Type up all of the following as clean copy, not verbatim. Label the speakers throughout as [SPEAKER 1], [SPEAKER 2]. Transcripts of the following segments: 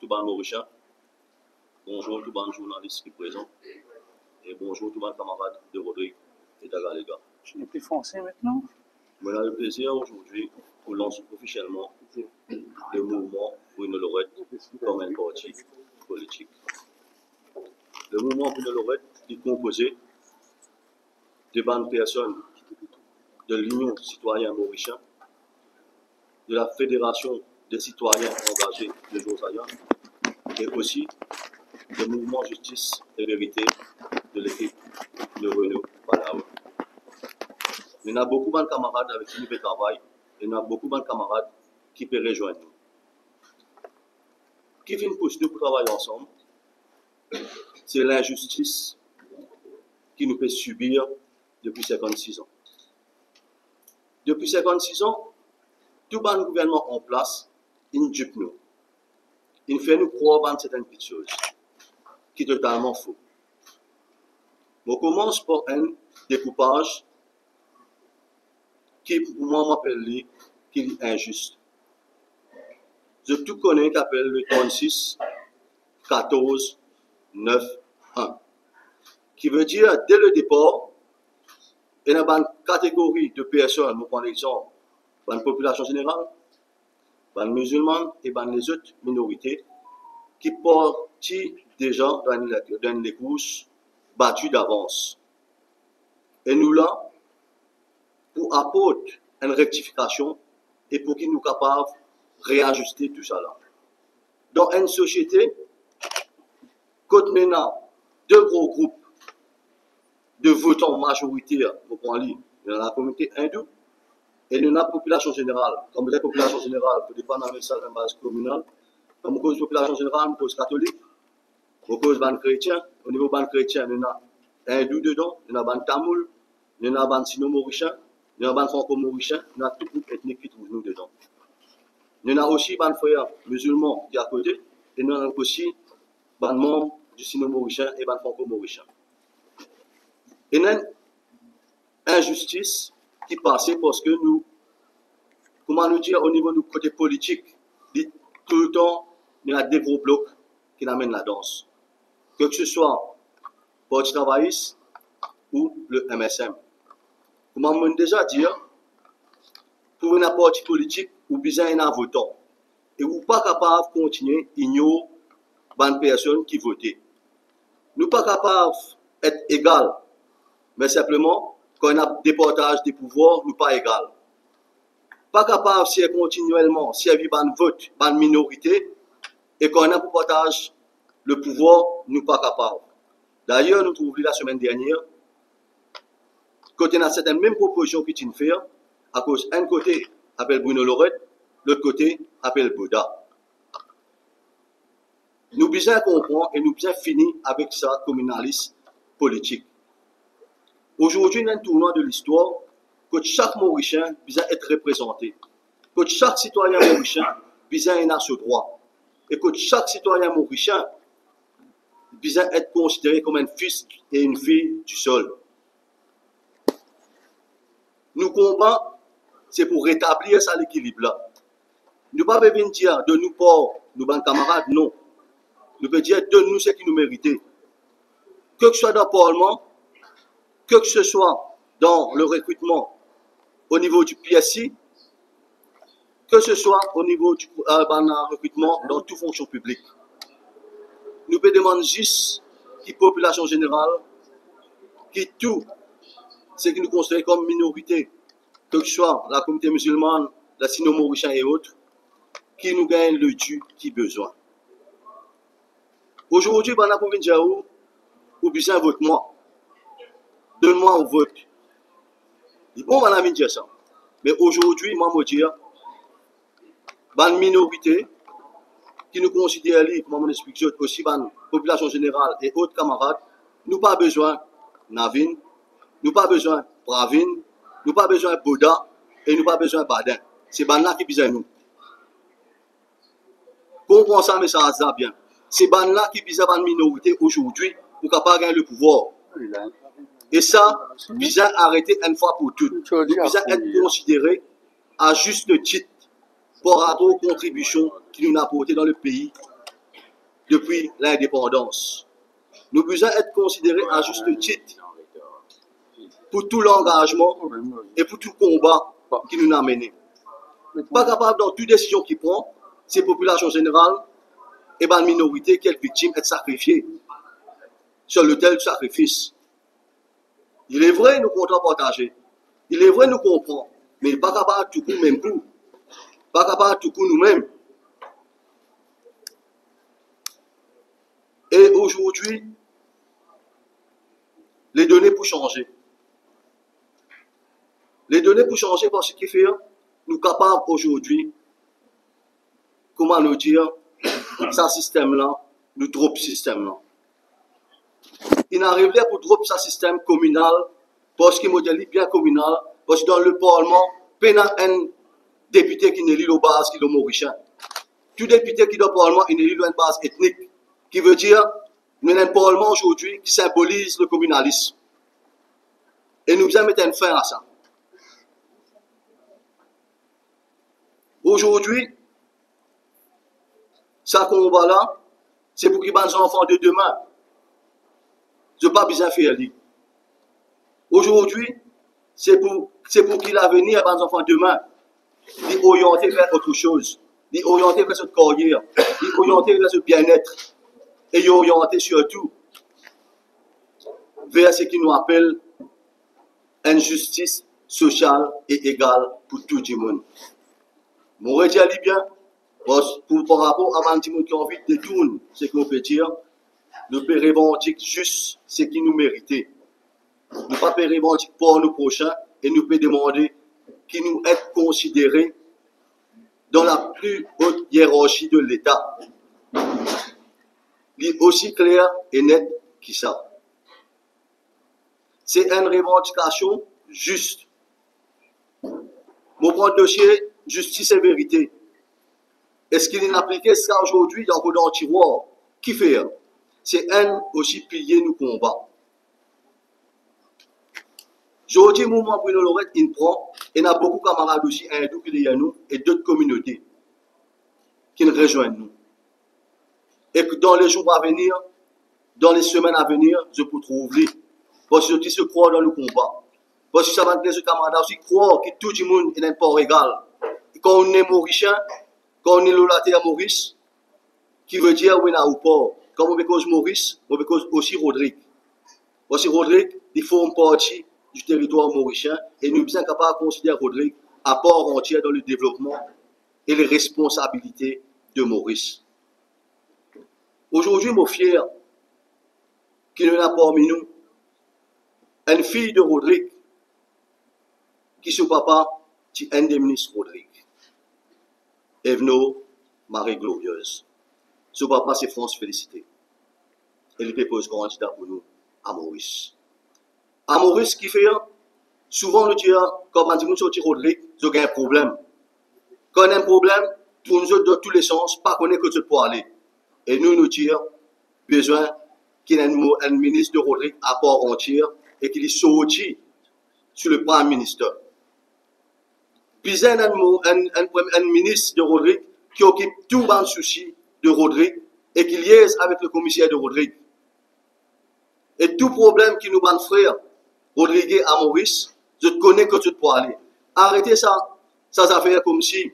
[SPEAKER 1] tout le monde Mauricien, bonjour tout le monde journaliste qui est présent, et bonjour tout le monde camarade de Rodrigue et d'Agalega.
[SPEAKER 2] Je n'ai plus français maintenant.
[SPEAKER 1] On a le plaisir aujourd'hui pour lancer officiellement le mouvement Bruno Lorette comme un parti politique. Le mouvement Bruno Lorette est composé de bonnes personnes de l'Union citoyenne mauricien, de la Fédération des citoyens engagés de Josiah et aussi le mouvement Justice et Vérité de l'équipe de Renaud Palawa. Il y a beaucoup de camarades avec qui nous travaillons, il y a beaucoup de camarades qui peuvent rejoindre nous. Qui vient pousser nous pour travailler ensemble, c'est l'injustice qui nous fait subir depuis 56 ans. Depuis 56 ans, tout le gouvernement en place, il dupe nous. Il fait nous croire dans certaines petites choses, qui est totalement faux. On commence par un découpage qui, pour moi, m'appelle qui est injuste. Je tout connais qui appelle le 36, 14, 9, 1. Qui veut dire, dès le départ, il y a une catégorie de personnes, nous prenons l'exemple, la population générale, les musulmans et les autres minorités, qui portent déjà dans les courses battues d'avance. Et nous là, pour apporter une rectification et pour qu'ils nous capables de réajuster tout ça là. Dans une société, quand maintenant deux gros groupes de votants majoritaires, il y a la communauté hindoue et il y a la population générale. Comme la population générale, il ne faut pas mettre ça dans la base communale. Comme la population générale, une cause catholique, une cause ban chrétien. Au niveau ban chrétien, il y a hindou dedans, il y a ban tamoul, il y a ban sino-mauricien, il y a ban franco-mauricien, il y a tout groupe ethnique qui trouve nous dedans. Il y a aussi ban frères musulmans qui est à côté, et il y a aussi ban membres du sino-mauricien et ban franco-mauricien. Il y a une injustice qui passe parce que nous, comment nous dire, au niveau du côté politique, tout le temps, il y a des gros blocs qui amènent la danse. Que ce soit le Parti travailliste ou le MSM. Comment on déjà dire, pour un parti politique, ou besoin un votant. Et vous n'êtes pas capable de continuer à ignorer les personnes qui votent. Nous ne sommes pas capables d'être égaux, mais simplement, quand on a des partages des pouvoirs, nous ne sommes pas égaux. Pas capable de faire continuellement, servir un vote, une minorité, et quand on a pour partage le pouvoir, nous ne sommes pas capables. D'ailleurs, nous trouvons la semaine dernière, quand on a certaines mêmes propositions qui sont faites, à cause d'un côté appelle Bruno Lorette, l'autre côté appelle Bouddha. Nous besoin comprendre et nous besoin finir avec ça communalisme politique. Aujourd'hui, il y a un tournant de l'histoire que chaque Mauricien besoin être représenté, que chaque citoyen mauricien besoin avoir ce droit, et que chaque citoyen mauricien besoin être considéré comme un fils et une fille du sol. Nous combattons, c'est pour rétablir ça l'équilibre-là. Nous ne pouvons pas venir dire de nous pas, nous, nos camarades, non. Nous pouvons dire de nous ce qui nous méritait. Que ce soit dans le Parlement, que ce soit dans le recrutement au niveau du PSI, que ce soit au niveau du recrutement dans toute fonction publique. Nous pouvons demander juste qui population générale, qui tout ce qui nous considère comme minorité, que ce soit la communauté musulmane, la sino-mauricien et autres, qui nous gagne le dû qui besoin. Aujourd'hui, on a pour dire ou bien vote-moi. Donne-moi un vote. Bon, on a dire ça. Mais aujourd'hui, moi, je dire, une minorité qui nous considère, comme on explique, aussi la population générale et autres camarades, nous pas besoin de Navin, nous pas besoin de Bravin, nous pas besoin de Bouddha et nous pas besoin de Badin. C'est là qui besoin de nous. Comprenez ça, mais ça va bien. C'est là qui besoin de minorité aujourd'hui pour capable gagner le pouvoir. Et ça, besoin arrêter une fois pour toutes. Nous besoin être considérés à juste titre par rapport aux contributions qui nous ont apportées dans le pays depuis l'indépendance. Nous besoin être considérés à juste titre pour tout l'engagement et pour tout combat qui nous a menés. Pas capable dans toute décision qu'il prend, c'est population générale et la minorité qui est victime est sacrifiée sur l'autel du sacrifice. Il est vrai, nous comptons partager. Il est vrai, nous comprenons. Mais pas capable tout coup même pour. Pas capable tout coup nous-mêmes. Et aujourd'hui, les données pour changer. Les données pour changer parce qu'il fait, nous capables aujourd'hui, comment nous dire, ce système-là, nous drop système-là. Il n'arrive pas pour drop ce système communal, parce qu'il modèle bien communal, parce que dans le Parlement, il y a un député qui n'est pas au base, qui est mauricien. Tout député qui est dans le Parlement, il n'est pas une base ethnique, qui veut dire, nous avons un Parlement aujourd'hui qui symbolise le communalisme. Et nous devons mettre un fin à ça. Aujourd'hui, ce combat-là, c'est pour qu'ils les enfants de demain. Je n'ai pas besoin de faire ça. Aujourd'hui, c'est pour qu'il l'avenir des enfants de demain, d'orienter vers autre chose, d'orienter vers cette carrière, d'orienter vers ce bien-être, et d'orienter surtout vers ce qui nous appelle une justice sociale et égale pour tout le monde. Mon redis bien, par rapport à un petit monde qui a envie de détourner ce qu'on peut dire, nous pouvons revendiquer juste ce qui nous méritait. Nous ne pouvons pas revendiquer pour nos prochains et nous pouvons demander qu'ils nous être considérés dans la plus haute hiérarchie de l'État. Il est aussi clair et net que ça. C'est une revendication juste. Mon point de dossier, justice et vérité. Est-ce qu'il est appliqué ça aujourd'hui dans le tiroir? Qui fait? C'est un aussi pilier nous combat. Aujourd'hui, le mouvement Bruno Lorette, il prend, et il y a beaucoup de camarades aussi hindous qui sont nous et d'autres communautés qui nous rejoignent nous. Et que dans les jours à venir, dans les semaines à venir, je peux trouver. Parce que je crois dans le combat. Parce que ça va être des camarades aussi croient que tout le monde est un port égal. Et quand on est mauricien, quand on est lolaté à Maurice, qui veut dire oui, là ou pas. Quand on veut cause Maurice, on veut cause aussi Rodrigue. Aussi Rodrigue, il forme partie du territoire mauricien et nous sommes capables de considérer Rodrigue à part entière dans le développement et les responsabilités de Maurice. Aujourd'hui, je suis fier qu'il y en a parmi nous une fille de Rodrigue qui son papa est indemniste Rodrigue. Evno Marie Glorieuse. Son papa c'est France Félicité. Et il dépose candidat pour nous à Maurice. À Maurice, qui fait, souvent nous dit, quand on dit sortir Rodrigue, il y a un problème. Quand on a un problème, pour nous autres, dans tous les sens, pas connaître que tu peux aller. Et nous disons, besoin qu'il y ait un ministre de Rodrigue à part entière et qu'il est sorti sur le Premier ministre. Puis un ministre de Rodrigue qui occupe tout le souci de Rodrigue et qui liaise avec le commissaire de Rodrigue. Et tout problème qui nous bat frère, Rodrigue à Maurice, je te connais que tu peux aller. Arrêtez ça, ça affaire comme si,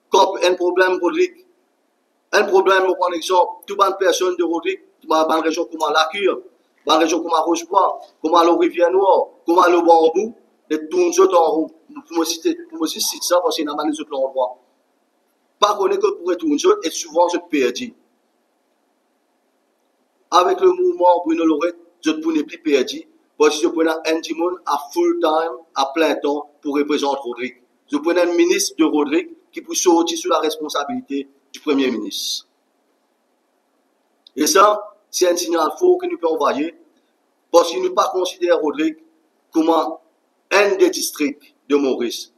[SPEAKER 1] quand un problème Rodrigue, un problème, par exemple, toute bonne personne de Rodrigue, dans une région comme la Cure, dans une région comme Rochebois, comme la Rivière-Noire, comme le Bambou, et tous les autres en haut. Pour me citer ça, parce qu'il y a des autres endroits. Pas connaître que pour tous les autres, et souvent je perdu. Avec le mouvement Bruno Lorette, je ne peux plus perdu, parce que je prends un timon à full time, à plein temps, pour représenter Rodrigue. Je prends un ministre de Rodrigue qui peut sortir sous la responsabilité du Premier ministre. Et ça, c'est un signal fort que nous pouvons envoyer, parce qu'il ne pas considérer Rodrigue comme un des districts de Maurice.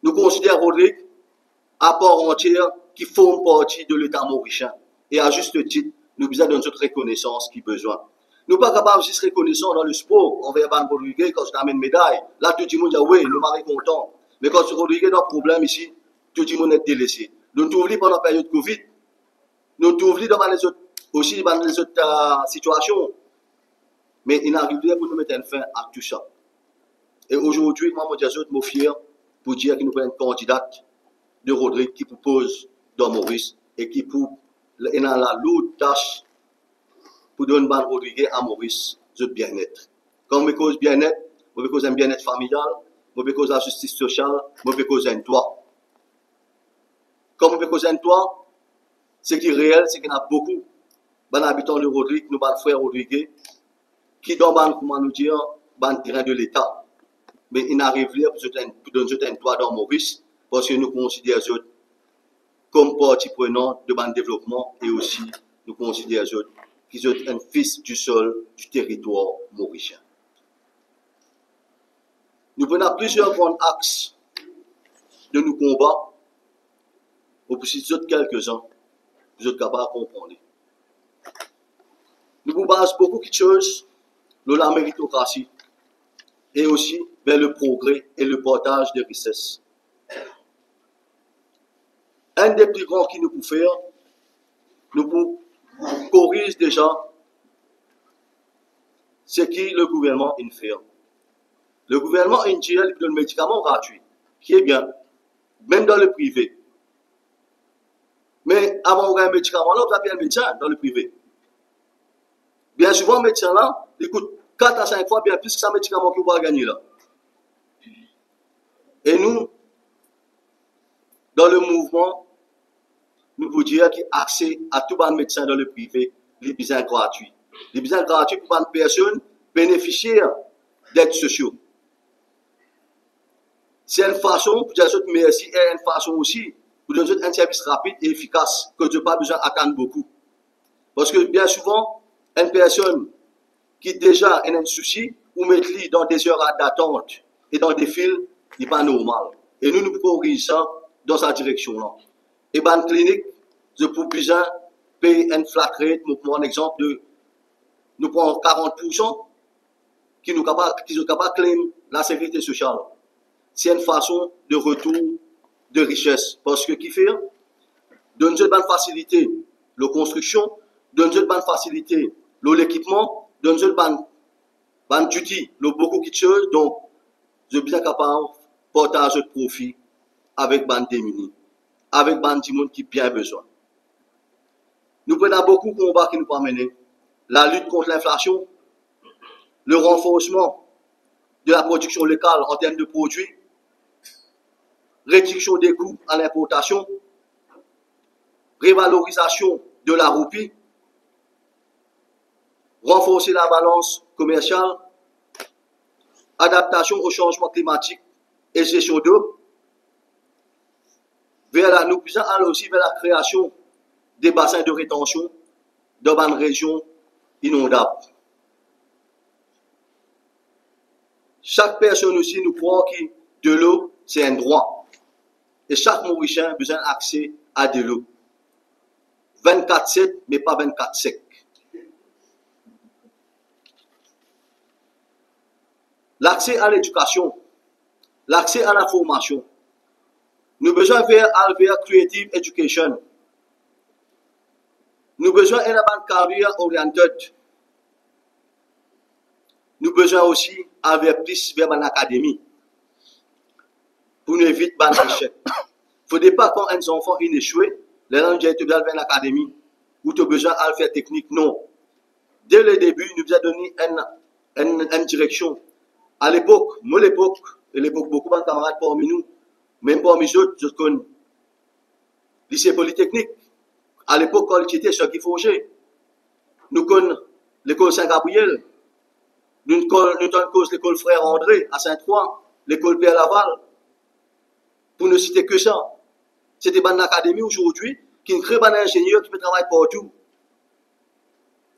[SPEAKER 1] Nous considérons Rodrigue à part entière qui forme partie de l'État mauricien. Et à juste titre, nous besoin de notre reconnaissance qui besoin. Nous ne sommes pas capables de se reconnaissance dans le sport envers Van Rodriguez quand je amène médaille. Là, tout le monde dit oui, nous sommes contents. Mais quand Rodriguez a un problème ici, tout le monde est délaissé. Nous nous trouvons pendant la période Covid. Nous nous trouvons dans les autres aussi dans les autres situations. Mais il arriverait pour nous mettre un fin à tout ça. Et aujourd'hui, moi, je suis fier pour dire qu'il nous prend une candidate de Rodrigue qui propose dans Maurice et qui pour et dans la lourde tâche pour donner ban Rodrigue à Maurice de bien-être. Quand on cause bien-être, on cause un bien-être familial, on cause la justice sociale, on cause un toit. Comme on cause un toit, ce qui est réel, c'est qu'il y en a beaucoup d'habitants de Rodrigue, nos frères Rodrigue, qui dans comment nous dire, terrain de l'État. Mais il n'arrive pas pour donner un toit dans Maurice, parce que nous considérons comme partie prenante de ban développement et aussi nous considérons qu'ils sont un fils du sol du territoire mauricien. Nous prenons plusieurs grands axes de nos combats, ou pour citer quelques-uns, vous êtes capables de comprendre. Nous nous basons beaucoup de choses sur la méritocratie et aussi vers le progrès et le partage des richesses. Un des plus grands qui nous peut faire, nous pouvons corriger déjà ce que le gouvernement fait. Le gouvernement dit qu'il donne le médicament gratuit, qui est bien, même dans le privé. Mais avant d'avoir un médicament, là, on va payer un médecin dans le privé. Bien souvent, le médecin là, il coûte 4 à 5 fois bien plus que ce médicament qu'il va gagner là. Et nous, dans le mouvement, nous pouvons dire qu'il y a accès à tout le médecin dans le privé, les besoins gratuits. Les besoins gratuits pour les personnes bénéficiaires d'aides sociaux. C'est une façon, pour dire merci, et une façon aussi, pour donner un service rapide et efficace, que tu n'as pas besoin d'attendre beaucoup. Parce que bien souvent, une personne qui déjà a un souci, ou mettre dans des heures d'attente et dans des fils, n'est pas normal. Et nous corrigeons ça dans sa direction-là. Et dans la clinique, je peux besoin payer un flat rate, nous prenons un exemple de, nous prenons 40% qui sont capables de claimer la sécurité sociale. C'est une façon de retour de richesse. Parce que qui fait, donne une bonne facilité, la construction, donne une bonne facilité, l'équipement, donne une bonne duty, beaucoup de choses, donc, je suis bien capable de partager de profit avec les démunis, avec les gens qui ont bien besoin. Nous prenons beaucoup de combats qui nous ont mené. La lutte contre l'inflation, le renforcement de la production locale en termes de produits, réduction des coûts à l'importation, révalorisation de la roupie, renforcer la balance commerciale, adaptation au changement climatique et gestion d'eau, nous puissions aller aussi vers la création des bassins de rétention dans une région inondable. Chaque personne aussi nous croit que de l'eau, c'est un droit. Et chaque Mauricien a besoin d'accès à de l'eau. 24/7, mais pas 24/5. L'accès à l'éducation, l'accès à la formation. Nous avons besoin vers Creative Education. Nous avons besoin d'une carrière orientée. Nous avons besoin aussi d'avoir plus vers l'académie. Pour nous éviter l'échec. Il ne faudrait pas quand un enfant est échoué, les gens disent vers l'académie, ou tu as besoin de faire technique. Non. Dès le début, nous avons donné une direction. À l'époque, beaucoup de camarades parmi nous, même parmi eux, je connais. Lycée Polytechnique. À l'époque, quand j'étais sur qui Forger, nous connaissons l'école Saint-Gabriel, nous connaissons l'école Frère André à Saint-Troy, l'école Pierre Laval. Pour ne citer que ça. C'était une académie aujourd'hui qui est une très bonne ingénieur qui peut travailler partout.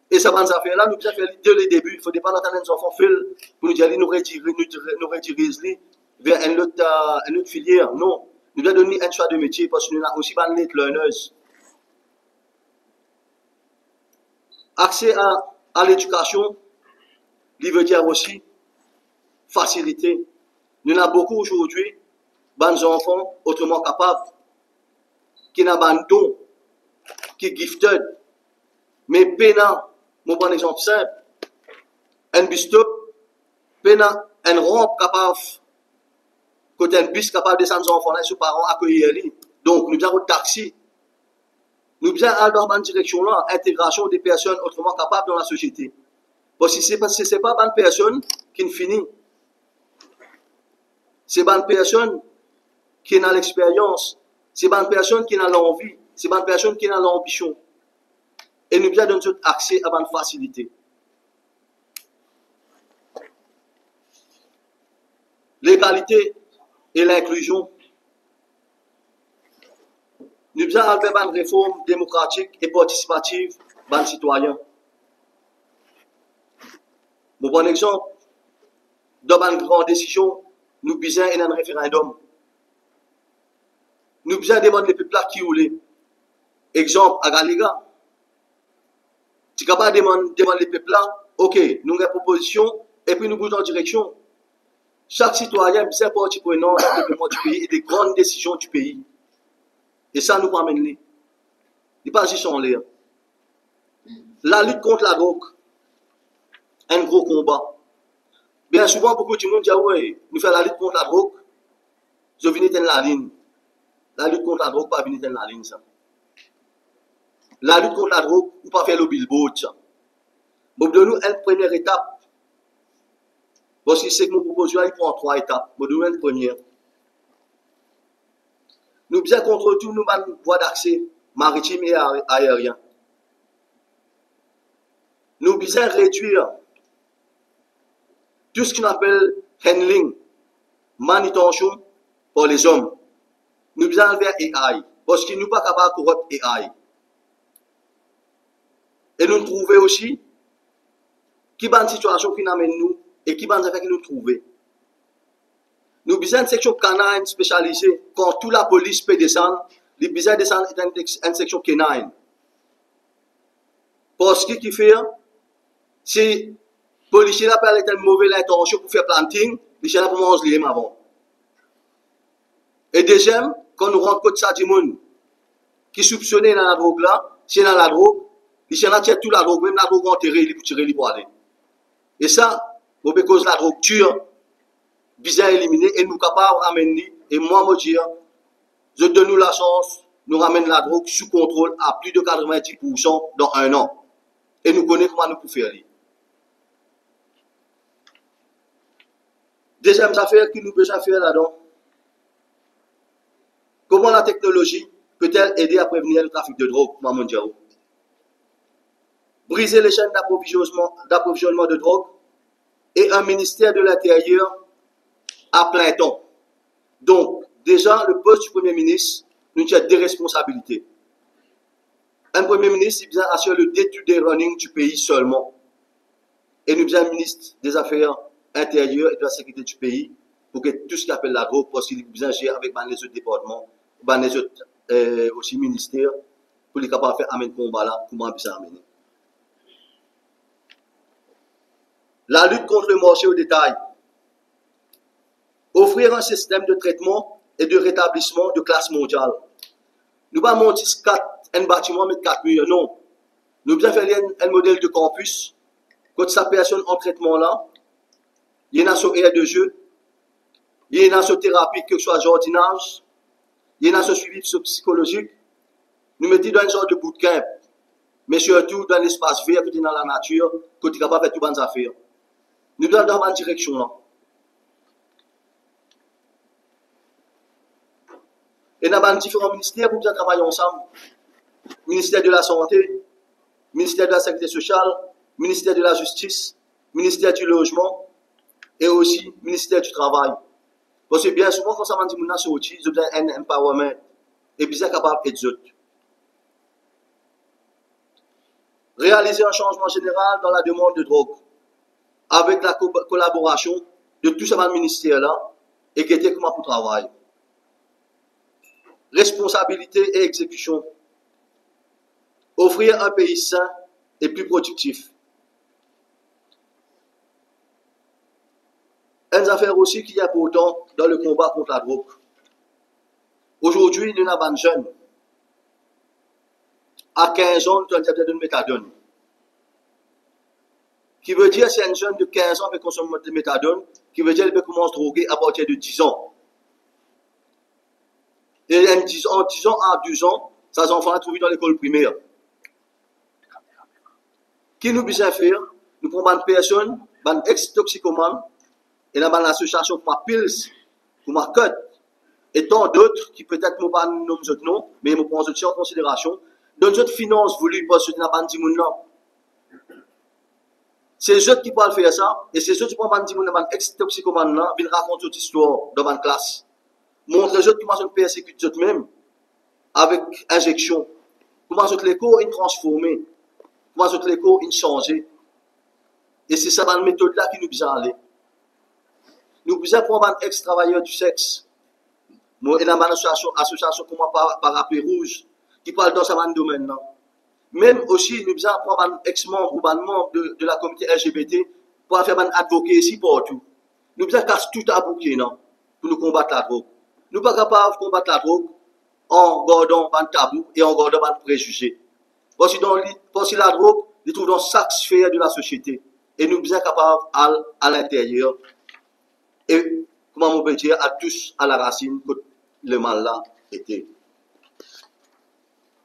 [SPEAKER 1] Et ça, ces affaires-là, nous devons faire dès le début. Il ne faut pas attendre nos enfants faire pour nous dire nous rediriger vers une autre filière. Non. Nous devons donner un choix de métier parce que nous avons aussi des learners. Accès à l'éducation, il veut dire aussi facilité. Nous avons beaucoup aujourd'hui des enfants autrement capables, qui n'ont pas de don, qui sont gifted, Mais pena, mon bon exemple simple, un bus stop, pena, un rampe capable, côté un bus capable de descendre enfants là, ses parents accueillir lui. Donc, nous avons un taxi. Nous avons dans une direction là, intégration des personnes autrement capables dans la société. Parce que ce n'est pas une personne qui ne finit. C'est une personne qui a l'expérience. C'est une personne qui a l'envie. C'est une personne qui a l'ambition. Et nous avons donné accès à une facilité. L'égalité et l'inclusion. Nous avons fait une réforme démocratique et participative pour les citoyens. Mon bon exemple, dans une grande décision, nous avons besoin d'un référendum. Nous avons besoin de demander les peuples qui voulaient. Exemple, à Galiga. Tu n'es pas demander les peuples là, ok, nous avons une proposition, et puis nous bougons en direction. Chaque citoyen a besoin de partie prenante du développement du pays et des grandes décisions du pays. Et ça nous ramène les. Il n'est pas juste en l'air. La lutte contre la drogue, un gros combat. Bien souvent, beaucoup de monde dit, ouais, nous faisons la lutte contre la drogue, je viens dans la ligne. La lutte contre la drogue, pas venir dans la ligne, ça. La lutte contre la drogue, ou pas faire le billboard, ça. Bon, de nous, une première étape. Parce que c'est que nous proposons, il prend 3 étapes. Bon, de nous, une première. Nous bien contre tout, nous avons une voie d'accès maritime et aérien. Nous besoin réduire tout ce qu'on appelle handling, manutention pour les hommes. Nous besoin vers AI, parce que nous ne sommes pas capables de corrompre AI. Et nous trouvons aussi qui est une situation qui nous amène nous et qui est une affaire qui nous trouve. Nous avons besoin d'une section canine spécialisée. Quand toute la police peut descendre, nous avons besoin de descendre dans une section canine. Parce que ce qui fait, si les policiers ont une mauvaise intention pour faire planting, ils sont là pour manger les avant. Et deuxième, quand nous rencontrons ça du monde qui soupçonne dans la drogue là, c'est dans la drogue, ils sont là pour toute la drogue, même la drogue enterrée, pour tirer les pour aller. Et ça, pour cause la drogue dure, bien éliminer et nous capables de ramener, et moi, me dire, je donne nous la chance, nous ramène la drogue sous contrôle à plus de 90% dans 1 an. Et nous connaissons comment nous pouvons faire. Deuxième affaire que nous devons faire là-dedans, comment la technologie peut-elle aider à prévenir le trafic de drogue, Maman Diao? Briser les chaînes d'approvisionnement de drogue et un ministère de l'Intérieur à plein temps. Donc, déjà, le poste du Premier ministre, nous a des responsabilités. Un Premier ministre, il vient assurer le day-to-day running du pays seulement. Et nous avons un ministre des Affaires intérieures et de la sécurité du pays pour que tout ce qui appelle la drogue, parce qu'il vient gérer avec les autres départements, les autres aussi ministères, pour les capables de faire amener le combat là, comment bien amener. La lutte contre le marché au détail. Offrir un système de traitement et de rétablissement de classe mondiale. Nous ne pas monter un bâtiment avec 4 murs, non. Nous devons faire un modèle de campus. Quand sa personne en traitement là, il y en a sur aire de jeu, il y en a sur thérapie, que ce soit jardinage, il y en a sur suivi psychologique. Nous mettons dans une sorte de bootcamp, mais surtout dans l'espace vert, côté dans la nature, côté capable de faire toutes les affaires. Nous devons dans une direction là. Et nous avons différents ministères pour travailler ensemble. Ministère de la Santé, ministère de la Sécurité sociale, ministère de la Justice, ministère du Logement et aussi ministère du Travail. Parce que bien souvent, quand ça m'a dit que nous avons un empowerment et bien capable d'être autres. Réaliser un changement général dans la demande de drogue avec la collaboration de tous ces ministères-là et qui était comment pour travailler. Responsabilité et exécution. Offrir un pays sain et plus productif. Une affaire aussi qui est importante dans le combat contre la drogue. Aujourd'hui, nous avons un jeune. À 15 ans, nous avons de méthadone. Qui veut dire, c'est un jeune de 15 ans qui consomme de méthadone, qui veut dire qu'il peut commencer à droguer à partir de 10 ans. Et en 10 ans à 12 ans, ces enfants trouvent dans l'école primaire. Qui nous besoin faire? Nous prenons une personne, une ex-toxicomane, et là, une association pour ma Pils, pour ma Cut, et tant d'autres qui peut-être ne pas nommer autres noms, mais nous prenons aussi en considération, dans notre finance voulu pour soutenir la bande de c'est eux qui peuvent faire ça, et c'est eux qui peuvent dire que ex-toxicomane là, viennent raconter cette histoire dans une classe. Montrer eux comment ils persécutent eux-mêmes, avec injection. Comment les cours sont transformés, comment les cours sont changés. Et c'est ça la méthode là qui nous besoin aller. Nous besoin prendre un ex-travailleur du sexe. Moi, il y a une association comme Parapluie Rouge, qui parle dans ce domaine là. Même aussi, nous besoin prendre un ex-membre ou un membre de la communauté LGBT pour faire un advocate ici partout. Nous besoin casser tout à bouquet, non, pour nous combattre la drogue. Nous ne sommes pas capables de combattre la drogue en gardant un tabou et en gardant un préjugé. Parce que la drogue, nous trouve dans chaque sphère de la société. Et nous sommes capables à l'intérieur. Et, comment on peut dire, à tous à la racine que le mal là était.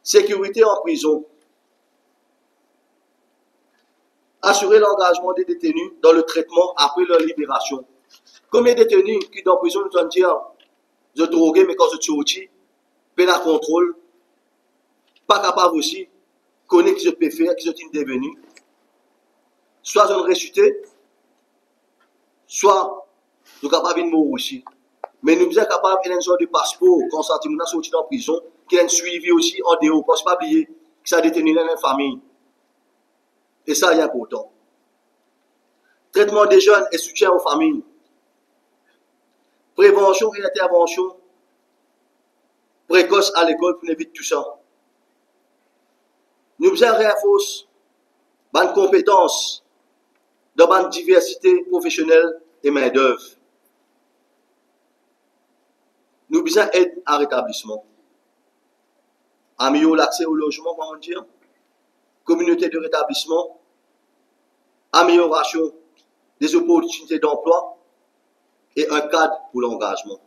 [SPEAKER 1] Sécurité en prison. Assurer l'engagement des détenus dans le traitement après leur libération. Combien de détenus qui dans la prison nous ont dit, je drogué, mais quand je suis peine à contrôle, pas capable aussi, connaître ce que je peux faire, qui sont devenus, soit je ressuscité, soit nous sommes capables de mourir aussi. Mais nous sommes capables d'un genre de passeport quand nous sommes sortis en prison, qui est suivi aussi en dehors, parce pas oublier que ça a détenu dans la famille. Et ça, c'est important. Traitement des jeunes et soutien aux familles. Prévention et intervention précoce à l'école pour éviter tout ça. Nous devons renforcer nos compétences dans notre diversité professionnelle et main-d'œuvre. Nous devons aider à rétablissement. Améliorer l'accès au logement, comment dire, communauté de rétablissement, amélioration des opportunités d'emploi et un cadre pour l'engagement.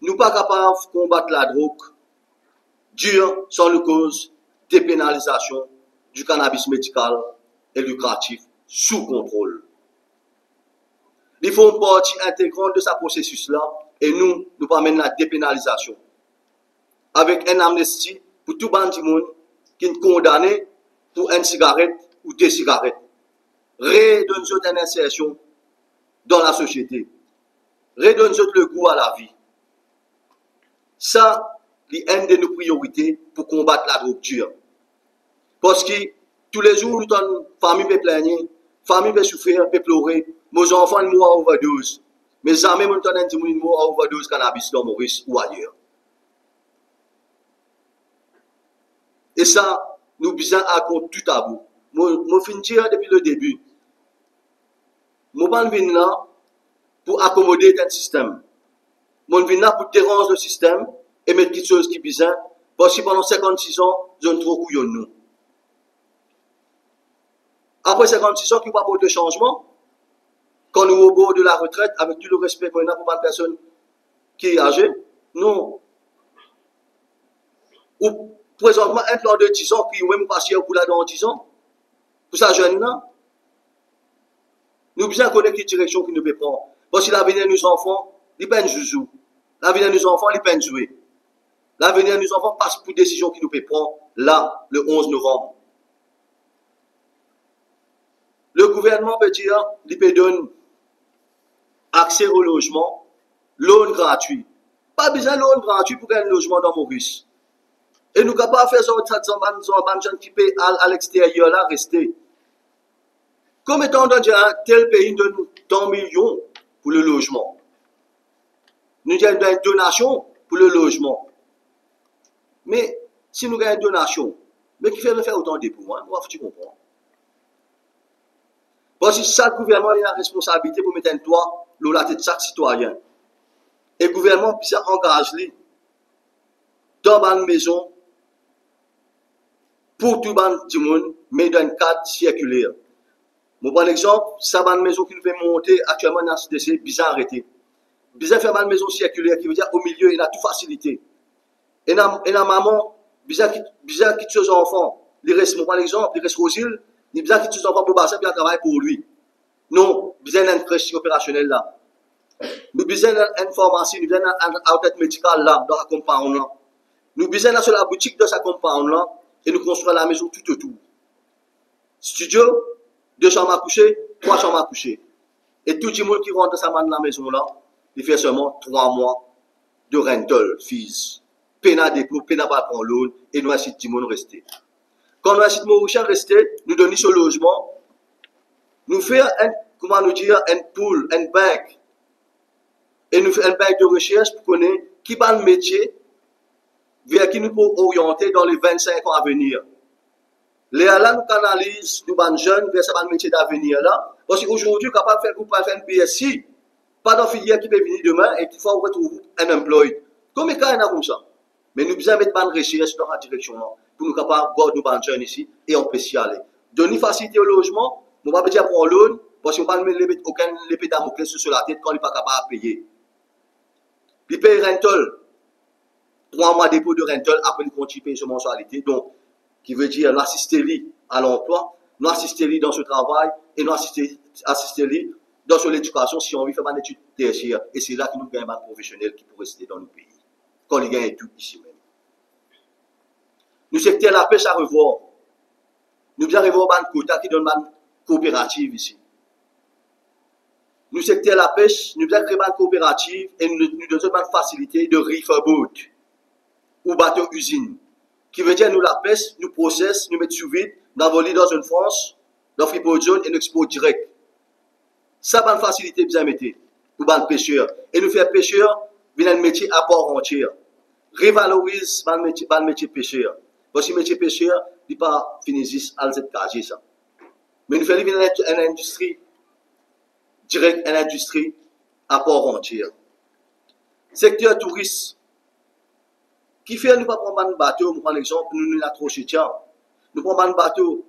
[SPEAKER 1] Nous ne sommes pas capables de combattre la drogue dure sans le cause dépénalisation du cannabis médical et lucratif sous contrôle. Il faut une partie intégrante de ce processus-là et nous permettons la dépénalisation. Avec un amnistie pour tout bandit qui est condamné pour une cigarette ou deux cigarettes. Redonne-nous une insertion dans la société. Redonne-nous le goût à la vie. Ça, c'est une de nos priorités pour combattre la drogue dure. Parce que tous les jours, nous avons une famille qui plaigne, une famille qui souffrir, qui pleurer, nos enfants mourent à overdose. Mais jamais nous avons dit qu'ils mourent à overdose cannabis dans Maurice ou ailleurs. Et ça, nous besoin à compte tout à bout. Je finis dire depuis le début. Je ne viens là pour accommoder un système. Je viens là pour déranger le système et mettre quelque chose qui est bizarre. Parce que pendant 56 ans, je ne trouve couillon nous. Après 56 ans, qui va apporter changement, quand nous sommes au bord de la retraite, avec tout le respect qu'on a pour une personne qui est âgée, non. Ou présentement, un plan de 10 ans, qui est même passé au bout dans 10 ans, pour sa jeune là, nous devons connaître les directions qui nous peut prendre. Parce que l'avenir de nos enfants, ils peuvent jouer. L'avenir de nos enfants, ils peuvent jouer. L'avenir de nos enfants passe pour décision qui nous peut prendre là, le 11 novembre. Le gouvernement peut dire, il peut donner accès au logement, loan gratuit. Pas besoin de loan gratuit pour un logement dans Maurice. Et nous ne pouvons pas faire ça, gens qui peut à l'extérieur là rester. Comme étant dans un tel pays donne tant millions pour le logement. Nous avons une donation pour le logement. Mais si nous avons une donation, mais qui fait faire autant de pour moi, tu comprends. Parce que chaque gouvernement a la responsabilité pour mettre un toit sur la tête de chaque citoyen. Et le gouvernement puisse engager dans une maison pour tout le monde, mais dans un cadre circulaire. Je prends l'exemple, ça va une maison qui nous fait monter actuellement dans la CDC, bizarre arrêté. Bizarre faire une maison circulaire qui veut dire au milieu, il a tout facilité. Et dans maman, bizarre quitte ses enfants. Je prends l'exemple, il reste aux îles, il bizarre quitte ses enfants pour bassin, puis il travaille pour lui. Non, bizarre une crèche opérationnelle là. Nous besoin d'une pharmacie, nous besoin d'un outlet médical là, dans la compound là. Nous besoin sur la boutique de sa compound là, et nous construisons la maison tout autour. Studio, 2 chambres à coucher, 3 chambres à coucher. Et tout le monde qui rentre dans la maison là, il fait seulement 3 mois de rental fees. Pena dépôt, pena pas prendre l'eau, et nous incitons tout le monde rester. Quand nous incitons Maurice à rester, nous donnons ce logement, nous faisons un pool, un bank, et nous faisons un bank de recherche pour connaître qui va le métier vers qui nous pouvons orienter dans les 25 ans à venir. Là, nous canalisons nos jeunes vers ce métier d'avenir là. Parce qu'aujourd'hui, nous sommes capables de faire un PSI, pas dans filière qui peut venir demain et qu'il faut retrouver un employé. Comme il y a comme ça. Mais nous devons mettre une recherche dans la direction là, pour nous capables de garder nos jeunes ici et on peut s'y aller. Donner facilité au logement, nous ne pouvons pas dire pour l'autre, parce qu'on ne peut pas mettre aucun épée Damoclès sur la tête quand il n'est pas capable de payer. Il paye rental. 3 mois de dépôt de rental, après il continue à payer sa mensualité. Donc, qui veut dire l'assister à l'emploi, nous assister dans ce travail et nous assister dans l'éducation si on veut faire une étude tertiaire. Et c'est là que nous gagnons un professionnel qui peut rester dans le pays. Quand il gagne tout ici même. Nous secteur la pêche à revoir. Nous devons revoir un quota qui donne une coopérative ici. Nous secteur la pêche, nous devons créer une coopérative et nous devons une facilité de riverboat ou bateau usine. Qui veut dire nous la pêche, nous processe, nous mettons sous vide, nous voler dans une France, dans Freeport Zone et nous exportons direct. Ça va une facilité bien mettre pour les pêcheurs. Et nous faire pêcheurs, un métier à part entière. Révalorise le métier pêcheur. Parce que le métier pêcheur, il n'est pas fini à l'ZKG ça. Mais nous faisons une industrie directe, une industrie à part entière. Secteur tourisme. Qui fait nous pas prendre un bateau, par exemple, nous la trop chrétien. Nous prenons un bateau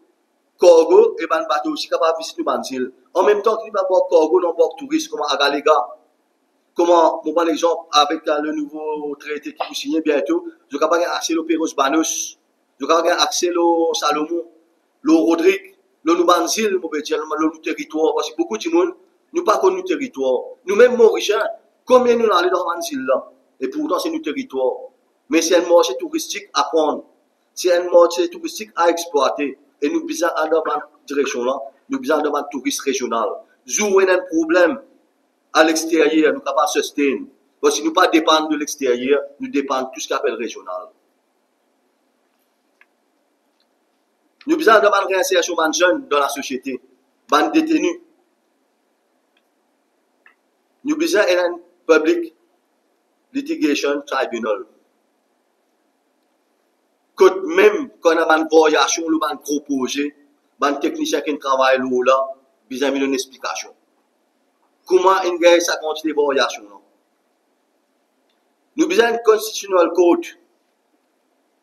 [SPEAKER 1] cargo et un bateau aussi capable de visiter nos îles. En même temps que nous pas boire cargo dans le tourisme comme à Galega. Comment, par exemple, avec le nouveau traité qui vous signer bientôt, je capable d'avoir accès au Péros Banos, je capable d'avoir accès au Salomon, au Rodrigue, le Noubanzil, le territoire, parce que beaucoup de monde, nous pas connu le territoire. Nous-mêmes, Mauriciens, combien nous allons dans le là? Et pourtant, c'est notre territoire. Mais c'est un marché touristique à prendre. C'est un marché touristique à exploiter. Et nous besoin dans cette direction-là, nous besoin dans un tourisme régional. Jouer un problème à l'extérieur, nous ne pouvons pas soutenir. Parce que nous ne pas dépendre de l'extérieur, nous dépendons de tout ce qu'on appelle régional. Nous besoin de une réinsertion de jeunes dans la société, de détenus. Nous besoin d'un public litigation tribunal. Même quand on a une variation, un gros projet, un technicien qui travaille là, besoin d'une explication. Comment une guerre ça continue de variation? Nous besoin d'un constitutional code.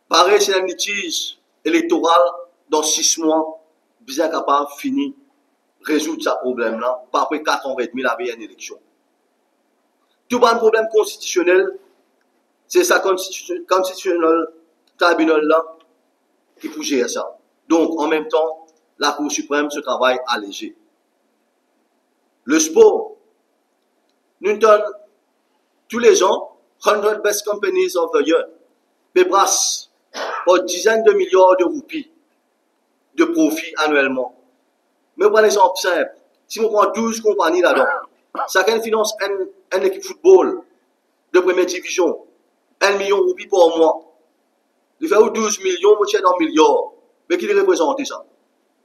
[SPEAKER 1] Pareil, c'est un litige électoral dans 6 mois, besoin capable de finir, résoudre ce problème-là, pas après 4 ans et demi, la une élection. Tout un problème constitutionnel, c'est ça constitutionnel tribunal là qui peut gérer ça. Donc, en même temps, la Cour suprême se travaille allégé. Le sport, nous donne tous les ans 100 Best Companies of the Year, pébrasse pour dizaines de milliards de roupies de profit annuellement. Mais pour un exemple simple, si on prend 12 compagnies là-dedans, chacun finance une équipe de football de première division, 1 million de roupies par mois. Il fait 12 millions, on tient dans milliards. Mais qui représente ça?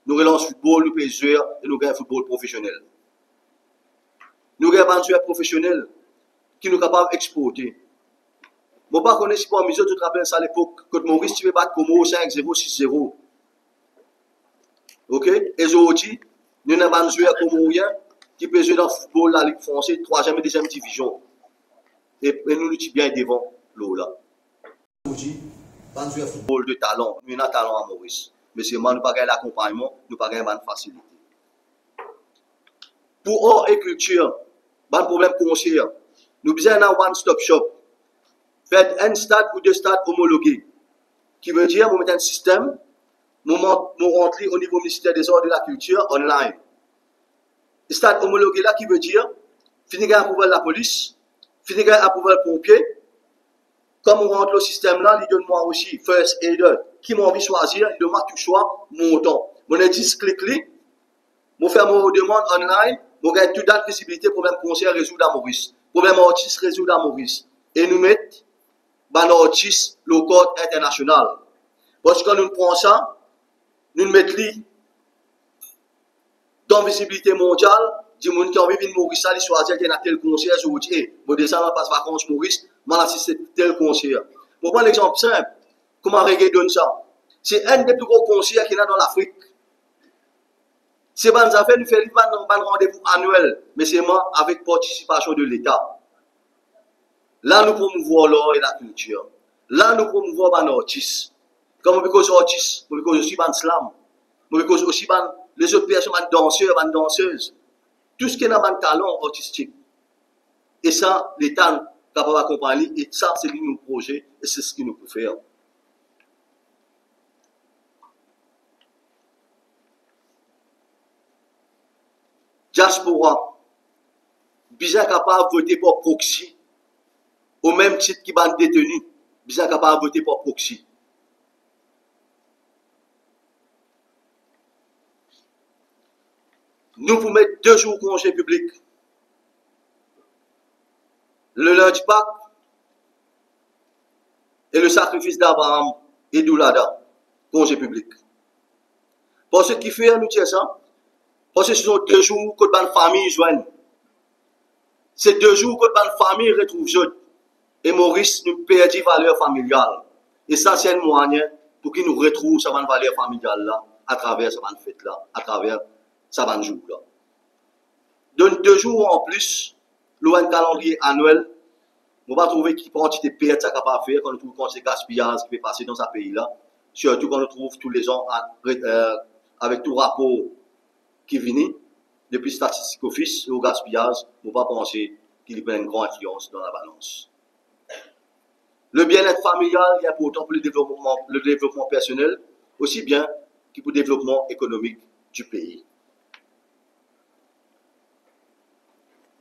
[SPEAKER 1] Nous relançons le football, nous payons joueurs et nous gagnons le football professionnel. Nous gagnons un joueur professionnel qui nous est capable d'exporter. Je ne sais pas si pour mesure, tu te rappelles ça à l'époque, quand Maurice, tu veux battre Como 5-0, 6-0. Ok? Et aujourd'hui, nous avons un joueur comorien qui peut jouer dans le football, la Ligue française, 3e et 2e division. Et nous nous bien devant l'eau là. Aujourd'hui, un joueur football de talent, nous avons un talent à Maurice. mais seulement nous pas l'accompagnement, nous pas gagner facilité. Pour art et culture, pas de problème conseiller. Nous besoin d'un one-stop shop. Faites un stade ou deux stades homologués. Qui veut dire, vous mettez un système, nous rentrez au niveau ministère des arts et de la culture online. Le stade homologué là, qui veut dire, finir approuver la police, finir approuver le pompier. Comme on rentre au système là, il donne moi aussi first aider. Qui m'a envie de choisir, il donne moi tout choix, mon temps. Mon ai 10 clics, mon faire mon demande online, mon gagne toute date visibilité, problème conseil résoudre à Maurice. Problème artiste résoudre à Maurice. Et nous mettons, artiste, le code international. Parce que nous prenons ça, nous mettons dans visibilité mondiale, du monde qui a envie de Maurice, il choisit qu'il y a tel conseiller, je vous dis, vous descendez, passe vacances Maurice, moi assiste tel conseiller. Pour prendre l'exemple simple, comment Reggae donne ça? C'est un des plus gros conseillers qu'il y a dans l'Afrique. C'est une affaire, nous faisons un rendez-vous annuel, mais c'est moi avec participation de l'État. Là, nous promouvons l'art et la culture. Là, nous promouvons les artistes. Comme nous sommes artistes, nous sommes aussi des slam, nous sommes aussi les autres personnes, des danseurs, des danseuses. Tout ce qui est dans le talent artistique. Et ça, l'État est capable d'accompagner, et ça, c'est nos projets, et c'est ce qu'il nous peut faire. Diaspora, bizarre capable de voter pour proxy, au même titre qu'il va détenu, bizarre capable de voter pour proxy. Nous vous mettons 2 jours de congé public. Le lundi Pâques et le sacrifice d'Abraham et d'Oulada, congé public. Pour ce qui fait, nous disons ça, parce que ce sont 2 jours que la famille joigne. C'est 2 jours que la famille retrouve jeune. Et Maurice nous perdit valeur familiale. Et ça, c'est un moyen pour qu'il nous retrouve sa valeur familiale là, à travers sa fête là, à travers sa jour là. Donc 2 jours en plus, le calendrier annuel, on va trouver qui quantité de pertes ça capable faire quand on trouve quantité de gaspillage qui fait passer dans ce pays là. Surtout quand on trouve tous les ans avec tout rapport qui vient depuis Statistique Office, le gaspillage, on va penser qu'il y a une grande influence dans la balance. Le bien-être familial est important pour le développement personnel, aussi bien que pour le développement économique du pays.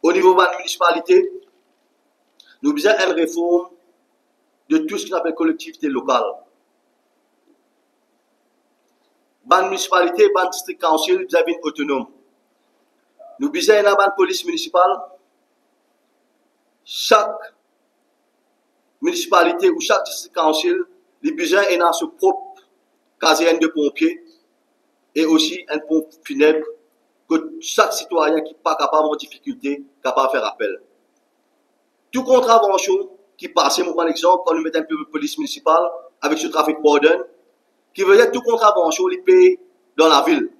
[SPEAKER 1] Au niveau de la municipalité, nous avons besoin d'une réforme de tout ce qu'on appelle collectivité locale. La municipalité, la district council, nous avons une autonome. Nous avons besoin d'une police municipale. Chaque municipalité ou chaque district council, les besoins est dans sa propre caserne de pompiers et aussi un pompe funèbre que chaque citoyen qui n'est pas capable en difficulté, capable de faire appel. Tout contravention qui passe, par exemple, quand nous mettons un peu de police municipale avec ce trafic pardon, qui veut dire toute contravention, les paye dans la ville,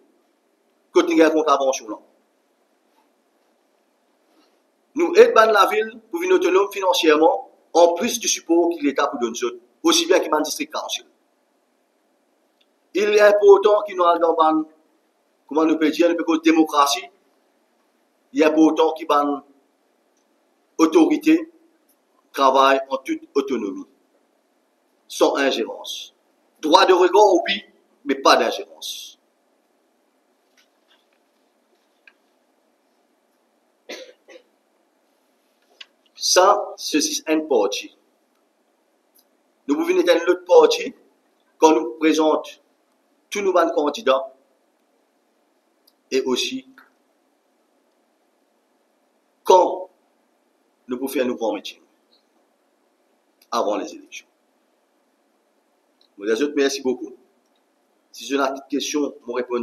[SPEAKER 1] quand il y a une contravention là. Nous aidons la ville pour une autonome financièrement, en plus du support que l'État peut donner, aussi bien qu'il y a un district council. Il est important qu'il nous ait dans une, comment nous peut dire, une démocratie. Il est important qu'il y ait une autorité travaille en toute autonomie, sans ingérence. Droit de regard, oui, mais pas d'ingérence. Ça, c'est une partie. Nous pouvons être une autre partie quand nous présentons tous nos candidats et aussi quand nous pouvons faire nos grands meetings avant les élections. Merci beaucoup. Si vous avez une question, je réponds.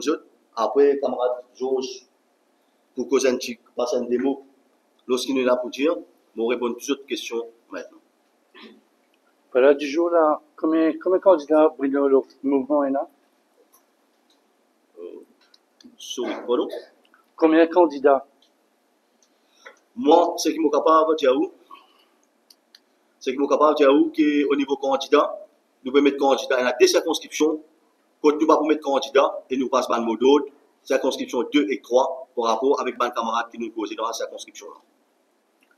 [SPEAKER 1] Après, camarade Georges, pour causer un petit, passer un démo, lorsqu'il est là pour dire, je réponds à toutes les autres questions maintenant.
[SPEAKER 2] Voilà, du jour là, combien de candidats Bruno le mouvement est là?
[SPEAKER 1] Sorry, pardon?
[SPEAKER 2] Combien de candidats?
[SPEAKER 1] Moi, ce qui est capable de dire, c'est qu'au niveau candidat, nous pouvons mettre candidat dans des circonscriptions quand nous pas pour mettre candidat et nous passe par le mot d'autre, circonscription 2 et 3, par rapport avec les camarades qui nous posent dans la circonscription-là.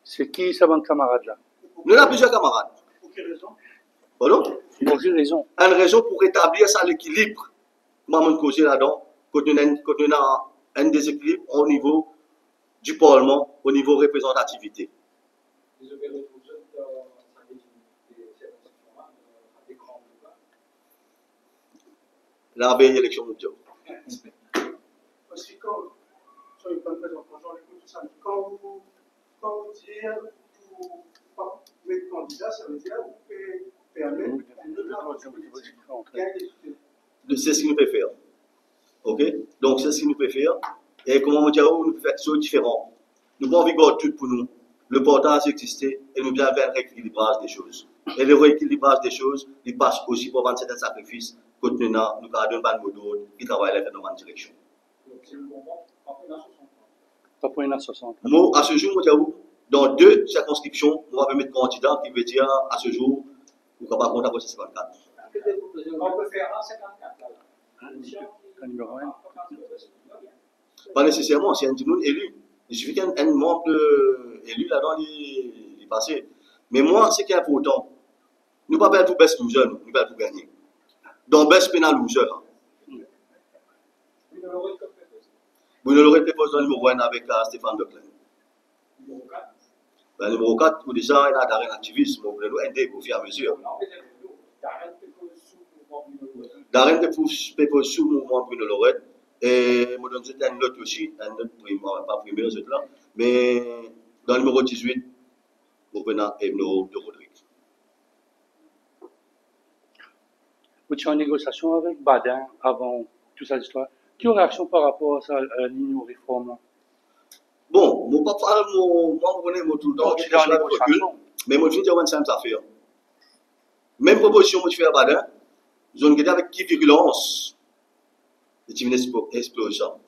[SPEAKER 2] C'est qui ça, votre camarade là?
[SPEAKER 1] Nous avons plusieurs camarades.
[SPEAKER 3] Pour quelle raison?
[SPEAKER 1] Pardon?
[SPEAKER 2] Pour quelle raison?
[SPEAKER 1] Une raison pour rétablir ça l'équilibre. Comment on cause là-dedans, quand on a un déséquilibre au niveau du Parlement, au niveau représentativité.
[SPEAKER 3] Vous avez retrouvé ça des circonscriptions-là, à des grands débats.
[SPEAKER 1] La veille élection mondiale.
[SPEAKER 3] Parce que quand, soyez pas présent, quand j'en écoute tout ça, quand vous dites pour mettre candidat, ça veut dire vous pouvez permettre à une autre partie politique qui a été
[SPEAKER 1] C'est ce qu'il nous fait faire. Ok? Donc, c'est ce qu'il nous fait faire. Et comment on dirait, nous pouvons faire des choses différentes. Nous pouvons vivre tout pour nous. Le portage existait et nous bien faire un rééquilibrage des choses. Et le rééquilibrage des choses, il passe aussi pour vendre certains sacrifices que nous avons donné un mot d'autre qui travaille dans la direction.
[SPEAKER 3] Donc, c'est le moment, après la 60 ans.
[SPEAKER 2] Pas pour une 60.
[SPEAKER 1] Moi, à ce jour, dans 2 circonscriptions, on va mettre candidat qui veut dire à ce jour, nous ne pouvons pas compter après 54.
[SPEAKER 3] On peut faire un 54 là.
[SPEAKER 2] Un numéro 1.
[SPEAKER 1] Pas nécessairement, c'est un petit monde élu. Il suffit qu'un membre élu là-dedans, il passe. Mais moi, ce qui est important, nous ne pouvons pas pour best loser, nous ne pouvons pas pour gagner. Dans best penal loser. Vous ne l'aurez pas posé dans le numéro 1 avec Stéphane Buckland.
[SPEAKER 3] Numéro 4.
[SPEAKER 1] Le numéro 4, où déjà, il a d'arrêt d'activisme, vous voulez nous aider au fur et à mesure. Darren te pose sous le mouvement Bruno Lorette. Et moi, donc, c'était une note aussi, une note primaire, pas primaire, c'est là. Mais dans le numéro 18, vous venez à Ebno de Rodrigue.
[SPEAKER 2] Vous étiez en négociation avec Badin avant toute cette histoire. Quelle réaction par rapport à ça, à la ligne aux réformes là?
[SPEAKER 1] Bon, mon papa, moi, je connais tout le temps,
[SPEAKER 2] Donc, tu es en négociation.
[SPEAKER 1] mais moi, je viens de dire 25 affaires. Même proposition que je fais à Badin, je ne sais avec qui virulence. C'est une explosion.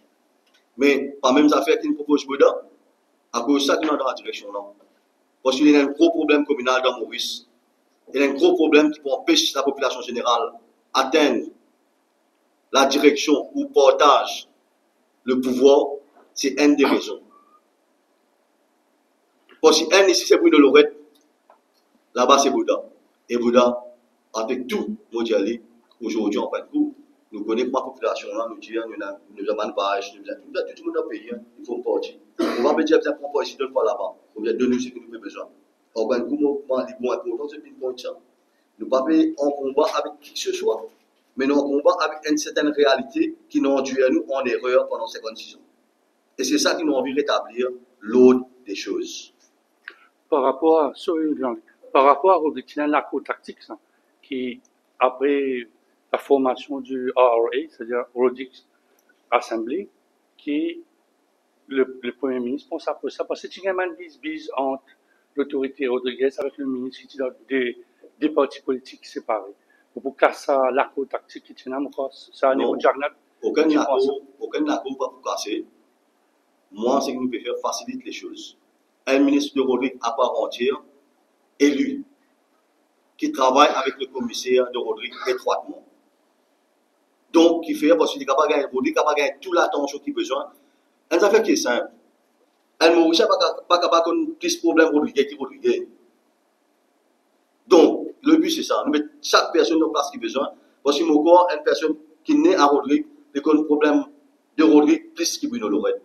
[SPEAKER 1] Mais pas même affaire qu'il propose Bouddha, à cause de ça qu'il est dans la direction là. Parce qu'il y a un gros problème communal dans Maurice. Il y a un gros problème qui peut empêcher la population générale d'atteindre la direction ou partage le pouvoir. C'est une des raisons. Parce que un ici c'est Bruno Lorette, là-bas c'est Bouddha. Et Bouddha, avec tout mondial, aujourd'hui en fin de compte, nous connaissons la population, là, nous disons, nous avons une page, tout le monde a payé, il faut partir. On va me dire, vous n'avez pas ici deux fois là-bas, on vient de nous ce que nous avons besoin. En fin de compte, les bons importants, c'est une point de ça. Nous ne pas en combat avec qui que ce soit, mais nous en combat avec une certaine réalité qui nous a induit à nous en erreur pendant 56 ans. Et c'est ça qui nous a envie de rétablir l'ordre des choses.
[SPEAKER 2] Par rapport à Rodrigue, narco-tactique, ça, qui, après la formation du RRA, c'est-à-dire Rodrigues Assembly, qui, le Premier ministre pense à ça, parce que c'est une bise entre l'autorité Rodriguez avec le ministre qui est des partis politiques séparés. Pour casser la narco-tactique qui tient à ça, à niveau de Jagnat.
[SPEAKER 1] Aucun narco va pour casser. Moi, c'est que nous pouvons faire faciliter les choses. Un ministre de Rodrigue à part entière, élu, qui travaille avec le commissaire de Rodrigue étroitement. Donc, qui fait, parce qu'il est capable de gagner Rodrigue, capable de gagner toute l'attention qu'il a besoin. Une affaire qui est simple. Un Maurice n'est pas capable de plus de problèmes Rodrigue qui Rodrigue. Donc, le but c'est ça. Nous mettons chaque personne dans place qu'il a besoin. Parce que encore une personne qui naît à Rodrigue, qui a un problème de Rodrigue plus que Bruno Lorette.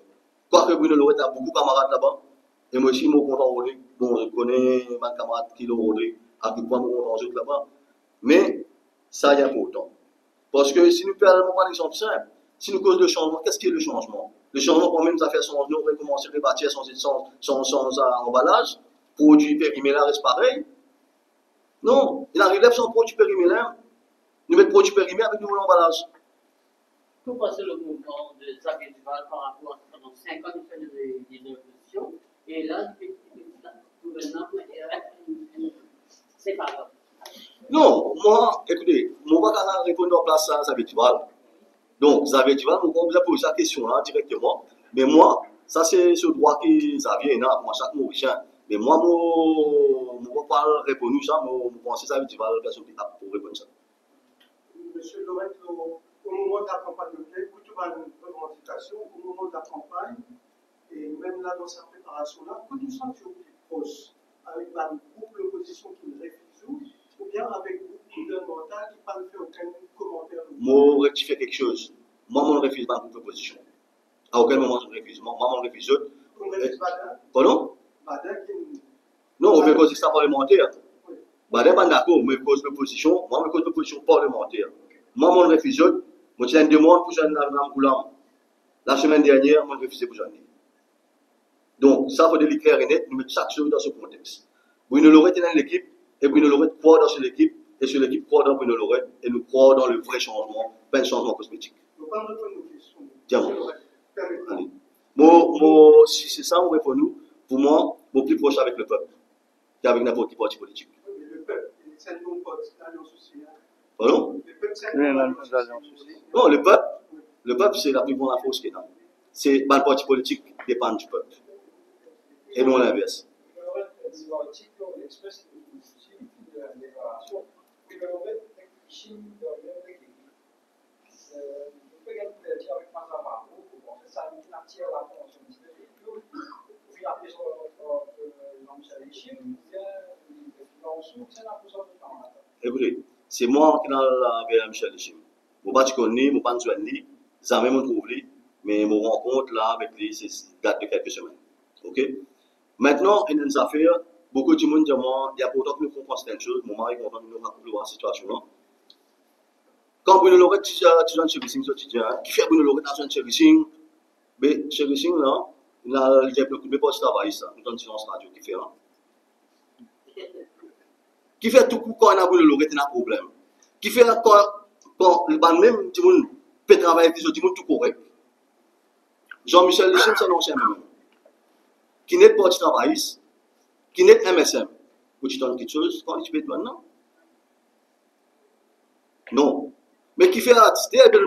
[SPEAKER 1] Quoique Bruno Lorette a beaucoup de camarades là-bas. Et moi aussi, je suis content de Rodrigue. Bon, je connais mes camarades qui ont Rodrigue, à quel point je suis content là-bas. Mais, ça est important. Parce que si nous prenons un exemple simple, si nous causons le changement, qu'est-ce qui est le changement? Le changement, quand même, ça fait son nom, recommencer à rebâtir sans emballage. Produit périmélaire reste pareil. Non, il arrive sans produit périmélaire. Nous mettons produit périmélaire avec nouveau emballage.
[SPEAKER 4] Pour passer le mouvement de Xavier Duval par rapport à pendant 5 ans, il fait des oppositions. Et là, le gouvernement, c'est pas grave.
[SPEAKER 1] Non, moi, écoutez, moi, je ne vais pas répondre en place à Xavier Duval. Donc, Xavier Duval, on va poser la question là directement. Mais moi, ça, c'est ce droit que Xavier a, moi, chaque Mauricien. Mais moi, je ne vais pas répondre à ça, mais je pense que Xavier Duval a personne qui a pour répondre à ça.
[SPEAKER 3] Monsieur Lorette, au au moment de la campagne de plaie, où tu vas une revendication, au moment de la campagne, et même là dans sa préparation-là, que tu sens que tu es proche avec un groupe de l'opposition qui ne refuse ou bien avec un groupe gouvernemental qui ne fait aucun commentaire.
[SPEAKER 1] Moi, rectifier quelque chose. Moi, je ne refuse pas un groupe d'opposition. À aucun moment, je refuse. Moi, je refuse.
[SPEAKER 3] On refuse Badin.
[SPEAKER 1] Pardon?
[SPEAKER 3] Badin qui.
[SPEAKER 1] Non, on veut cause ça parlementaire. Badin pas d'accord, mais cause l'opposition. Moi, je cause l'opposition parlementaire. Moi, je refuse. Moi, j'ai une demande pour Jeanne Goulam. La semaine dernière, moi, je refusé pour Jeanne. Donc, ça, il faut être clair et net, nous mettons chaque chose dans ce contexte. Bruno Lorette est dans l'équipe, et Bruno Lorette croit dans cette équipe, et sur l'équipe croit dans Bruno Lorette, et nous croit dans le vrai changement, pas un changement cosmétique.
[SPEAKER 3] Nous parlons de nos questions.
[SPEAKER 1] Tiens, allez. Moi, si c'est ça, on répond nous. Pour moi, je suis plus proche avec le peuple qu'avec n'importe quel parti politique.
[SPEAKER 3] Mais le peuple, c'est un non pote, l'alliance sociale.
[SPEAKER 1] Pardon?
[SPEAKER 3] Le peuple, c'est un
[SPEAKER 2] Oui,
[SPEAKER 3] non
[SPEAKER 2] l'alliance sociale.
[SPEAKER 1] Non, le peuple, c'est la plus grande force qu'il y a. C'est le parti politique qui dépend du peuple. Et non l'inverse. Écoutez, c'est moi qui avec Michel Lechim. Je ne sais pas si je connais, je ne sais pas si je connais, jamais je trouve, mais mon rencontre là avec lui, c'est date de quelques semaines. Ok? Maintenant, il y a une affaire, beaucoup de monde disent moi, il y a pourtant que nous comprenons certaines choses, mon mari est content de nous raconter la situation là. Quand Bruno Lorette, tu as un chérissing, qui fait Bruno Lorette dans un chérissing, mais chérissing là, il a beaucoup de postes de travail, ça, nous avons silence radio qui fait là. Qui fait tout coup quand on a Bruno Lorette, il y a un problème. Qui fait quand le même, tout le monde peut travailler avec les autres, tout correct. Jean-Michel Lechim, c'est l'ancien même. Qui n'est pas de travailliste, qui n'est MSM. Ou tu donnes quelque chose quand tu peux te maintenant? Non. Mais qui fait artiste, il y a un coup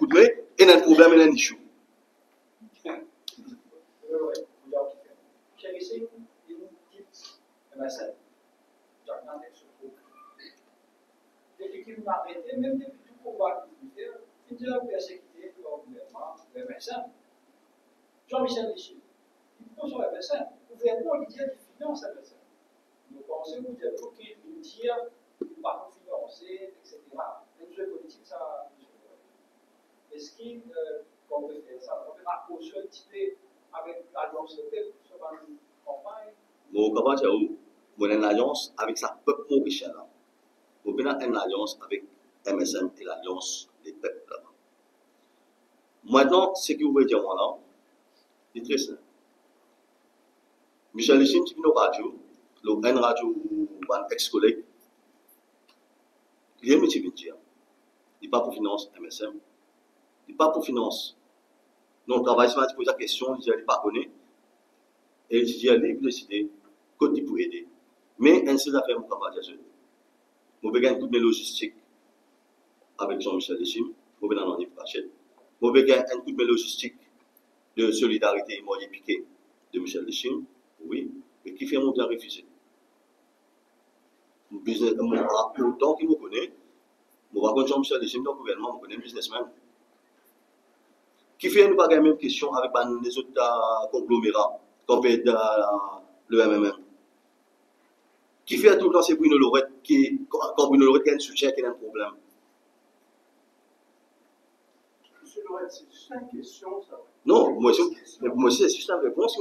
[SPEAKER 1] de main, et il y a un problème, il y a un issue.
[SPEAKER 5] Même depuis tout pouvoir militaire, il y a persécuté le gouvernement, le MSM. Jean-Michel Lechim, il prend sur le MSM. Le gouvernement, il dit qu'il finance le MSM. Nous pensons que vous avez qu'il tire, il ne va pas financer, etc. Mais nous, les politiques, ça, est-ce qu'on peut faire ça? On peut approcher un petit peu avec l'alliance sur une campagne?
[SPEAKER 1] Bon, comment dire, on a une alliance avec sa peuple mauricien. On a une alliance avec MSM et l'alliance des peuples. Maintenant, ce que vous voulez dire moi là, c'est très simple. Michel Lechim, qui vient au radio, une radio ou un ex-collègue, il y a un métier de dire. Il n'est pas pour finance MSM. Il n'est pas pour finance. Non, le travail, c'est poser la question, il dit, il n'est pas connu. Et il dit, il est décidé, côté pour aider. Mais, un seul affaire, on va dire ça. Je vais gagner toute mes logistiques avec Jean-Michel Lechim. Je vais dans l'année prochaine. Je vais gagner un coup de mes logistiques de solidarité et piqué de Michel Lechim. Oui, mais qui fait mon bien refusé. Autant qu'il me connaît, je vais connaître Jean-Michel Lechim dans le gouvernement, je connais un businessman. Qui fait nous pas la même question avec les autres conglomérats, comme le MMM. Qui fait tout le temps c'est Bruno Lorette, quand Bruno Lorette a un soutien, qu'il a un problème.
[SPEAKER 3] Monsieur Lorette, c'est juste une question, ça.
[SPEAKER 1] Non, moi aussi c'est juste une réponse.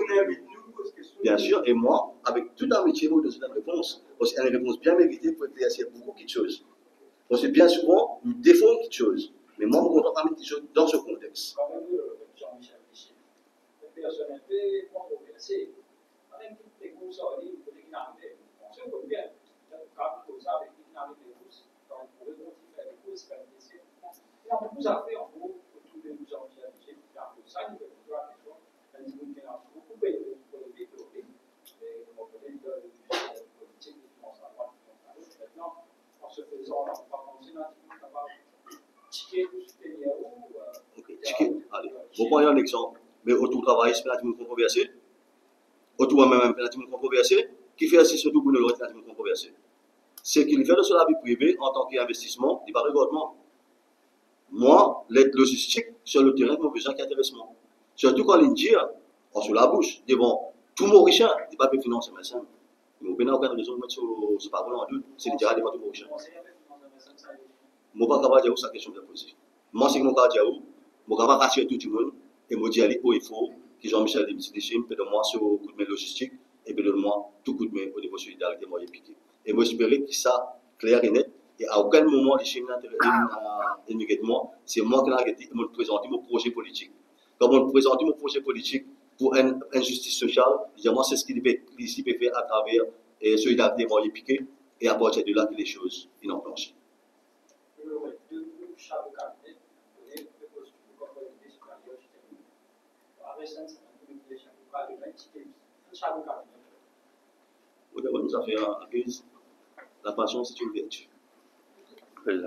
[SPEAKER 1] Bien sûr, et moi, avec tout amitié, vous donnez une réponse. Parce qu'il y a une réponse bien méritée pour éclaircir beaucoup de choses. Parce que bien souvent, nous défendons quelque chose. Mais moi, je ne comprends pas quelque chose dans ce contexte.
[SPEAKER 5] Quand même, Jean-Michel Lechim, une personnalité controversée, avec toutes les courses en ligne, pour les guinards, on sait bien, quand vous avez les guinards de courses, quand vous pouvez faire des courses, il y a beaucoup à faire en gros pour trouver nous Jean-Michel Lechim, il y a pour ça, il y a beaucoup à faire, il y a beaucoup de pour le développer, et on connaît le politique de finance à droite, maintenant, en se faisant, on va penser à ticket ou supérieur ou.
[SPEAKER 1] Ok, ticket, allez. Vous prenez un exemple, mais autour du travail, c'est là que vous controversez. Autour de moi-même, c'est là que vous controversez. Qui fait ainsi surtout pour nous, c'est là que vous controversez. C'est qu'il fait de cela la vie privée en tant qu'investissement, il va regardement. Moi, l'aide logistique sur le terrain, mon besoin qui intéresse moi. Surtout quand il dit, on sur la bouche, devant tout Mauricien, il n'est pas fait financer mais ça. Il n'y a aucune raison de mettre ce parole en doute. C'est déjà devant tout Mauricien. Je ne suis pas capable de dire où sa question de poser. Moi, c'est que je suis capable de dire où, je suis capable de rassurer tout le monde et me dire où il faut que Jean-Michel Deschim peut de moi sur le coup de main logistique et peut de moi tout coup de main au niveau solidarité moyen piqué. Et moi, j'espérais que ça, clair et net, et à aucun moment, les Chines immédiatement, c'est moi qui l'ai me présenter mon projet politique. Quand je présente mon projet politique pour une injustice sociale, moi, c'est ce qu'il peut faire à travers la solidarité moyen piqué, et à partir de là, que les choses enclenchent. Ça fait un crise. La patience, c'est une vertu.
[SPEAKER 3] Monsieur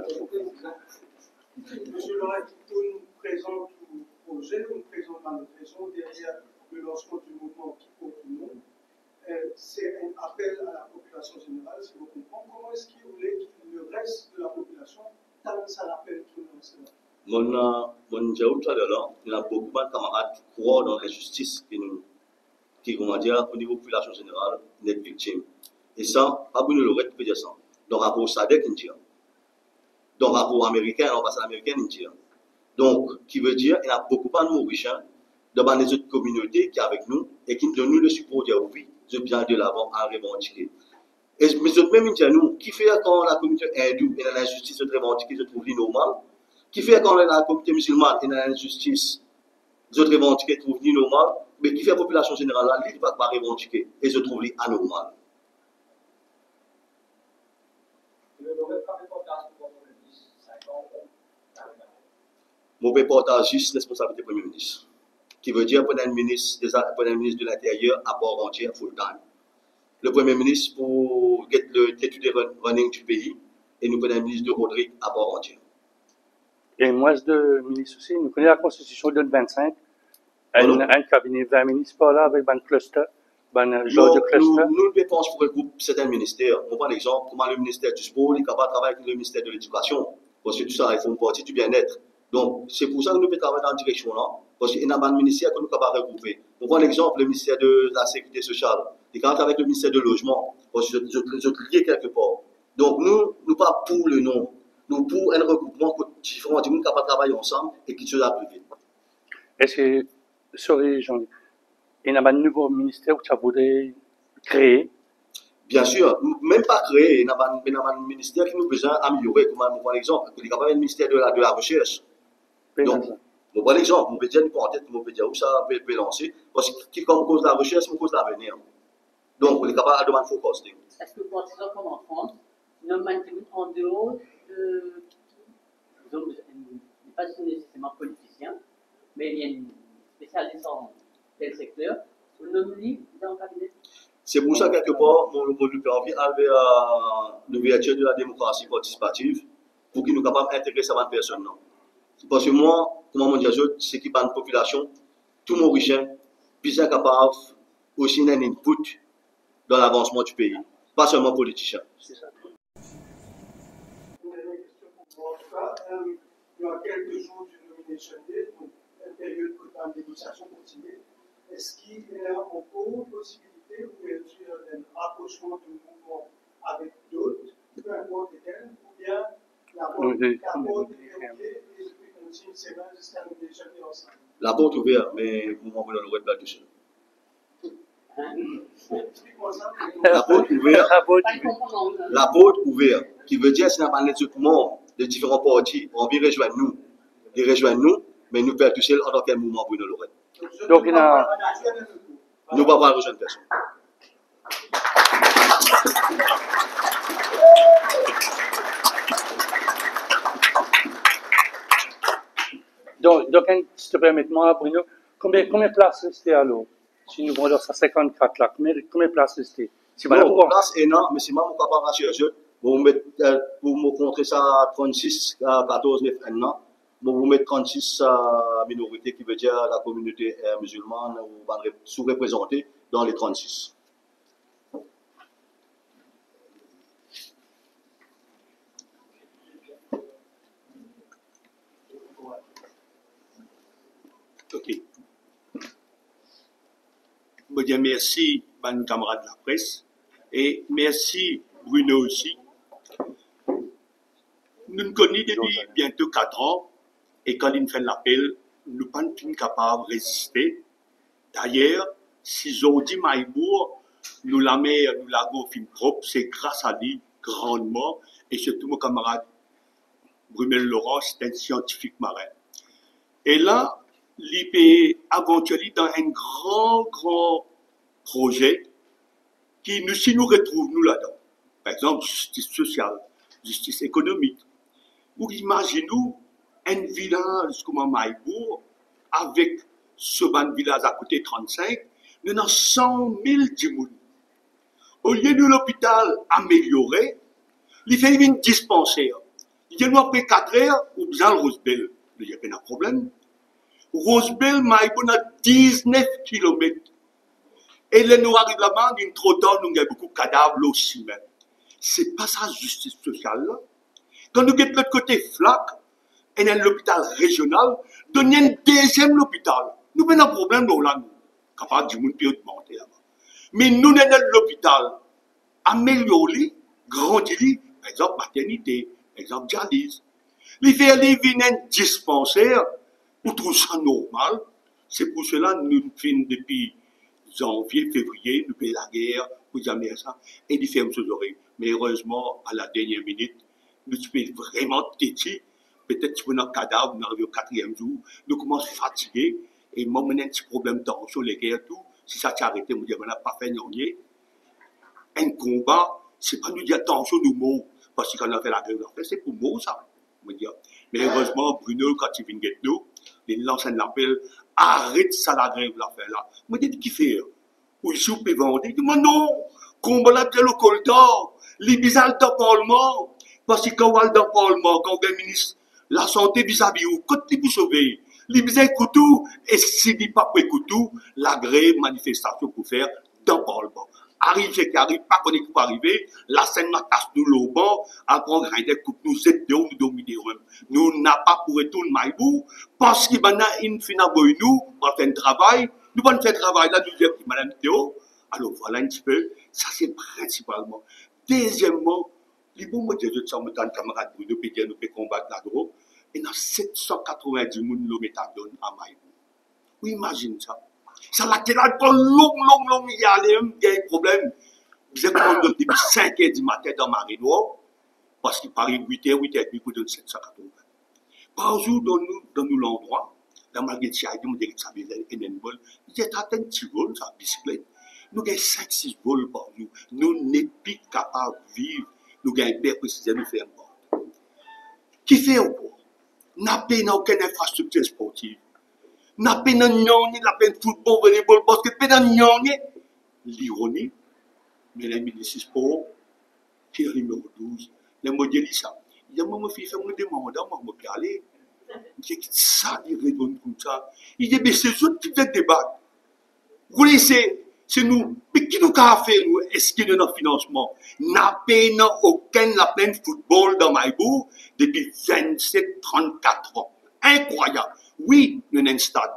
[SPEAKER 3] Lorette, on présente au projet, on présente dans notre région derrière le lancement du mouvement qui compte tout le monde. C'est un appel à la population générale, si vous comprenez. Comment est-ce qu'il voulait que le reste de la population tente ça l'appel tout le monde?
[SPEAKER 1] Mon Diaou, tout à l'heure, il y a beaucoup de camarades qui croient dans l'injustice qui, on va dire, au niveau de la population générale, n'est victime. Et ça, pas Bruno Lorette peut dire ça. Dans le rapport SADC, il dit. Dans le rapport américain, l'ambassade américaine, il dit. Donc, qui veut dire, il y a beaucoup de Mauriciens dans les autres communautés qui sont avec nous et qui nous donnent le support de oui, je viens de l'avant à revendiquer. Et mais autres même, ils disent nous, qui fait quand la communauté hindoue et l'injustice de revendiquer se trouve normal, qui fait quand la communauté musulmane et l'injustice de revendiquer trouve normal, mais qui fait la population générale, là, il ne va pas revendiquer et se trouve anormal. Mauvais portage juste responsabilité Premier ministre. Qui veut dire Premier ministre de l'Intérieur à part entière full time. Le Premier ministre pour l'étude running du pays et le Premier ministre de Rodrigue à part entière.
[SPEAKER 2] Et moi, je ministre aussi, nous connaissons la Constitution de 25, un cabinet 20 ministres par là avec un cluster, un genre de cluster.
[SPEAKER 1] Nous dépensons pour le groupe certains ministères. On prend l'exemple, comment le ministère du sport, il est capable de travailler avec le ministère de l'éducation. Parce que tout ça, il faut une partie du bien-être. Donc, c'est pour ça que nous pouvons travailler dans la direction là, parce qu'il y a un ministère que nous sommes capables de regrouper. On prend l'exemple, le ministère de la Sécurité sociale, il est capable avec le ministère de logement, parce que je lié quelque part. Donc, nous pas pour le nom, nous pour un regroupement différent, nous sommes capables de travailler ensemble et qui se la plus vite.
[SPEAKER 2] Est-ce que, sorry, Jean-Luc, il y a un nouveau ministère que tu voudrais créer?
[SPEAKER 1] Bien sûr, même pas créer, il y a un ministère qui nous besoin d'améliorer, comme par exemple, il y a un ministère de la recherche. Donc, mon bon exemple, mon dire en tête, mon dire où ça peut lancer, parce que qui comme cause de la recherche, c'est cause de l'avenir. Donc, on est capable de demander focus.
[SPEAKER 4] Est-ce que pour ça, comme en France, nous maintenons en dehors de, disons, pas nécessairement politicien, mais il y a une spécialiste en tel secteur, on nomme lui dans le cabinet?
[SPEAKER 1] C'est pour ça, quelque part, mon envie à l'ouverture de la démocratie participative, pour qu'il nous capable d'intégrer ces personnes. Parce que moi, comment on dit, c'est qui une population, tout Mauricien, puis est capable aussi d'un input dans l'avancement du pays, pas seulement politicien.
[SPEAKER 3] C'est ça. Une dernière question pour moi. Il y a quelques jours du Nomination Day, donc une période de négociation continue. Est-ce qu'il y a encore une possibilité d'ouverture d'un rapprochement du mouvement avec d'autres, peu importe lesquels, ou bien la porte est fermée et depuis continue ces mains jusqu'à Nomination Day ensemble?
[SPEAKER 1] La porte ouverte, mais le mouvement ne l'aurait pas tout seul. La porte ouverte, qui veut dire si nous avons des membres de différents partis, on vient rejoindre nous. Ils rejoignent nous, mais nous perdons tout seul en tant que mouvement Bruno Lorette.
[SPEAKER 2] Donc, il y a...
[SPEAKER 1] Nous ne pouvons pas rejoindre personne.
[SPEAKER 2] Donc, si tu permets, moi, Bruno, combien de places restait alors? Si nous vendons ça 54 là, combien de places restait?
[SPEAKER 1] Si non, place énorme, mais c'est moi qui capable de chercher. Pour me montrer ça à 36, à 14, 9 ans, pour vous mettre 36 minorités, qui veut dire la communauté musulmane ou sous-représentée dans les 36. Je dis merci à mes camarades de la presse et merci Bruno aussi. Nous nous connaissons depuis bientôt 4 ans et quand il fait l'appel, nous ne sommes pas capables de résister. D'ailleurs, si Jody Maïbourg nous la met, nous la film propre, c'est grâce à lui grandement et surtout mon camarade Brumel Laurent, c'est un scientifique marin. Et là, l'IPE aventuré dans un grand projet qui nous, si nous retrouvons nous là-dedans. Par exemple, justice sociale, justice économique. Ou imaginez-nous un village comme Maïbourg avec ce ban village à côté 35, nous avons 100 000 djimoun. Au lieu de l'hôpital amélioré, il fait une dispensaire. Il y a après 4 heures, ou bien Rosebel. Il y a pas de problème. Rosebel, Maïbourg a 19 km. Et les nous arrivent là-bas, d'une trottoir, nous avons beaucoup de cadavres aussi même. C'est pas ça, justice sociale là. Quand nous sommes de l'autre côté flac, et dans l'hôpital régional, nous avons un deuxième hôpital. Nous avons un problème là, nous. Capable du monde peut augmenter là-bas. Mais nous avons dans l'hôpital amélioré, grandi, par exemple, maternité, par exemple, dialyse. Les faire les vignes dispensaires, nous trouvons ça normal. C'est pour cela que nous finissons depuis janvier, février, nous payons la guerre, nous jamais ça, et nous fermons nos oreilles. Mais heureusement, à la dernière minute, nous sommes vraiment têtus. Peut-être que nous avons un cadavre, nous arrivons au 4e jour, nous commençons à fatiguer, et moi, on a un petit problème de tension, les guerres, tout. Si ça s'est arrêté, on dit, on n'a pas fait rien. Un combat, c'est pas nous dire attention, nous mourons. Parce que quand on a fait la grève, c'est pour mourir, ça. Mais heureusement, Bruno, quand il vient de nous, il lance un appel, arrête ça, la grève, l'affaire là. Je dis, qui fait? Ou ici, on peut vendre. Il dit, mais non, combat là, c'est le col d'or. Les bizarres dans le Parlement. Parce que quand on va dans le Parlement, quand on est ministre, la santé vis-à-vis où, quand tu peux sauver, les bizarres couteau, et si dit pas pour couteau, la grève, manifestation pour faire dans le Parlement. Arrive, c'est qui arrive, pas qu'on est pour arriver, la scène m'a casse nous le banc, après, grindé, coupe nous, c'est de nous dominer. Nous n'a pas pour retourner Maïbou, parce qu'il y a une finale nous, on fait un travail, nous allons faire un travail là, nous disons, madame Théo, alors voilà un petit peu, ça c'est principalement. Deuxièmement, les bons modèles de ça, dans le camarade Bruno, nous peut combattre la drogue, et dans 790 000 le méthadone à Maïbou. Vous imaginez ça? Ça l'a été là pour long, il y a des problèmes. Vous êtes depuis 5 h du matin dans Marinois, parce qu'il paraît 8h, 8h30 pour donner 780. Par jour, dans nous l'endroit, dans Marguerite, on dit que ça vient d'un vol. Il y a un petit vol, ça, bicyclette. Nous avons 5-6 vols par jour. Nous n'sommes plus capables de vivre. Nous avons un père précisément faire un qui fait encore? Nous n'avons aucune infrastructure sportive. N'a pas la peine football, volleyball, basket, pas l'ironie, mais les ministres sport, qui est le numéro 12, les modèles, ça. Il y a un moment, il fait un demande, moi, je peux aller. Il dit, ça, il répond comme ça. Il dit, mais c'est eux qui font débat. Vous laissez, c'est nous. Mais qui nous a fait, nous? Est-ce qu'il y a un financement? N'a pas aucun la peine football dans Maïbourg depuis 27-34 ans. Incroyable. Oui, nous avons un stade.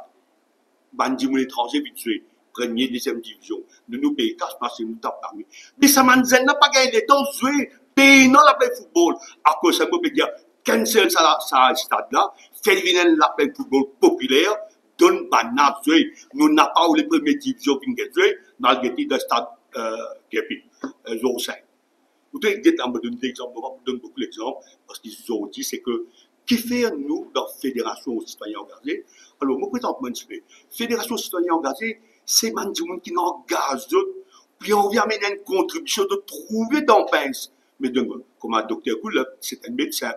[SPEAKER 1] Bandi mon étranger vite joué. Première, deuxième division. Nous nous payons cash parce que nous tapons parmi. Mais ça n'a pas gagné de temps jouer. Payons la paix football. À cause de ça, je peux dire, cancel ça stade là. Fait venir la paix football populaire. Donne banane jouer. Nous n'avons pas eu les premières divisions qui ont joué. Malgré le stade, zone 5. Vous devez dire, on me donne des exemples. On me donne beaucoup d'exemples. Parce qu'ils ont dit, c'est que, qui fait nous dans la Fédération citoyens engagés? Alors, moi, présente un petit peu. Fédération citoyens engagés, c'est des gens qui n'engagent d'autres, puis on vient amener une contribution de trouver dans pince. Mais donc, comme un docteur Goulep, c'est un médecin.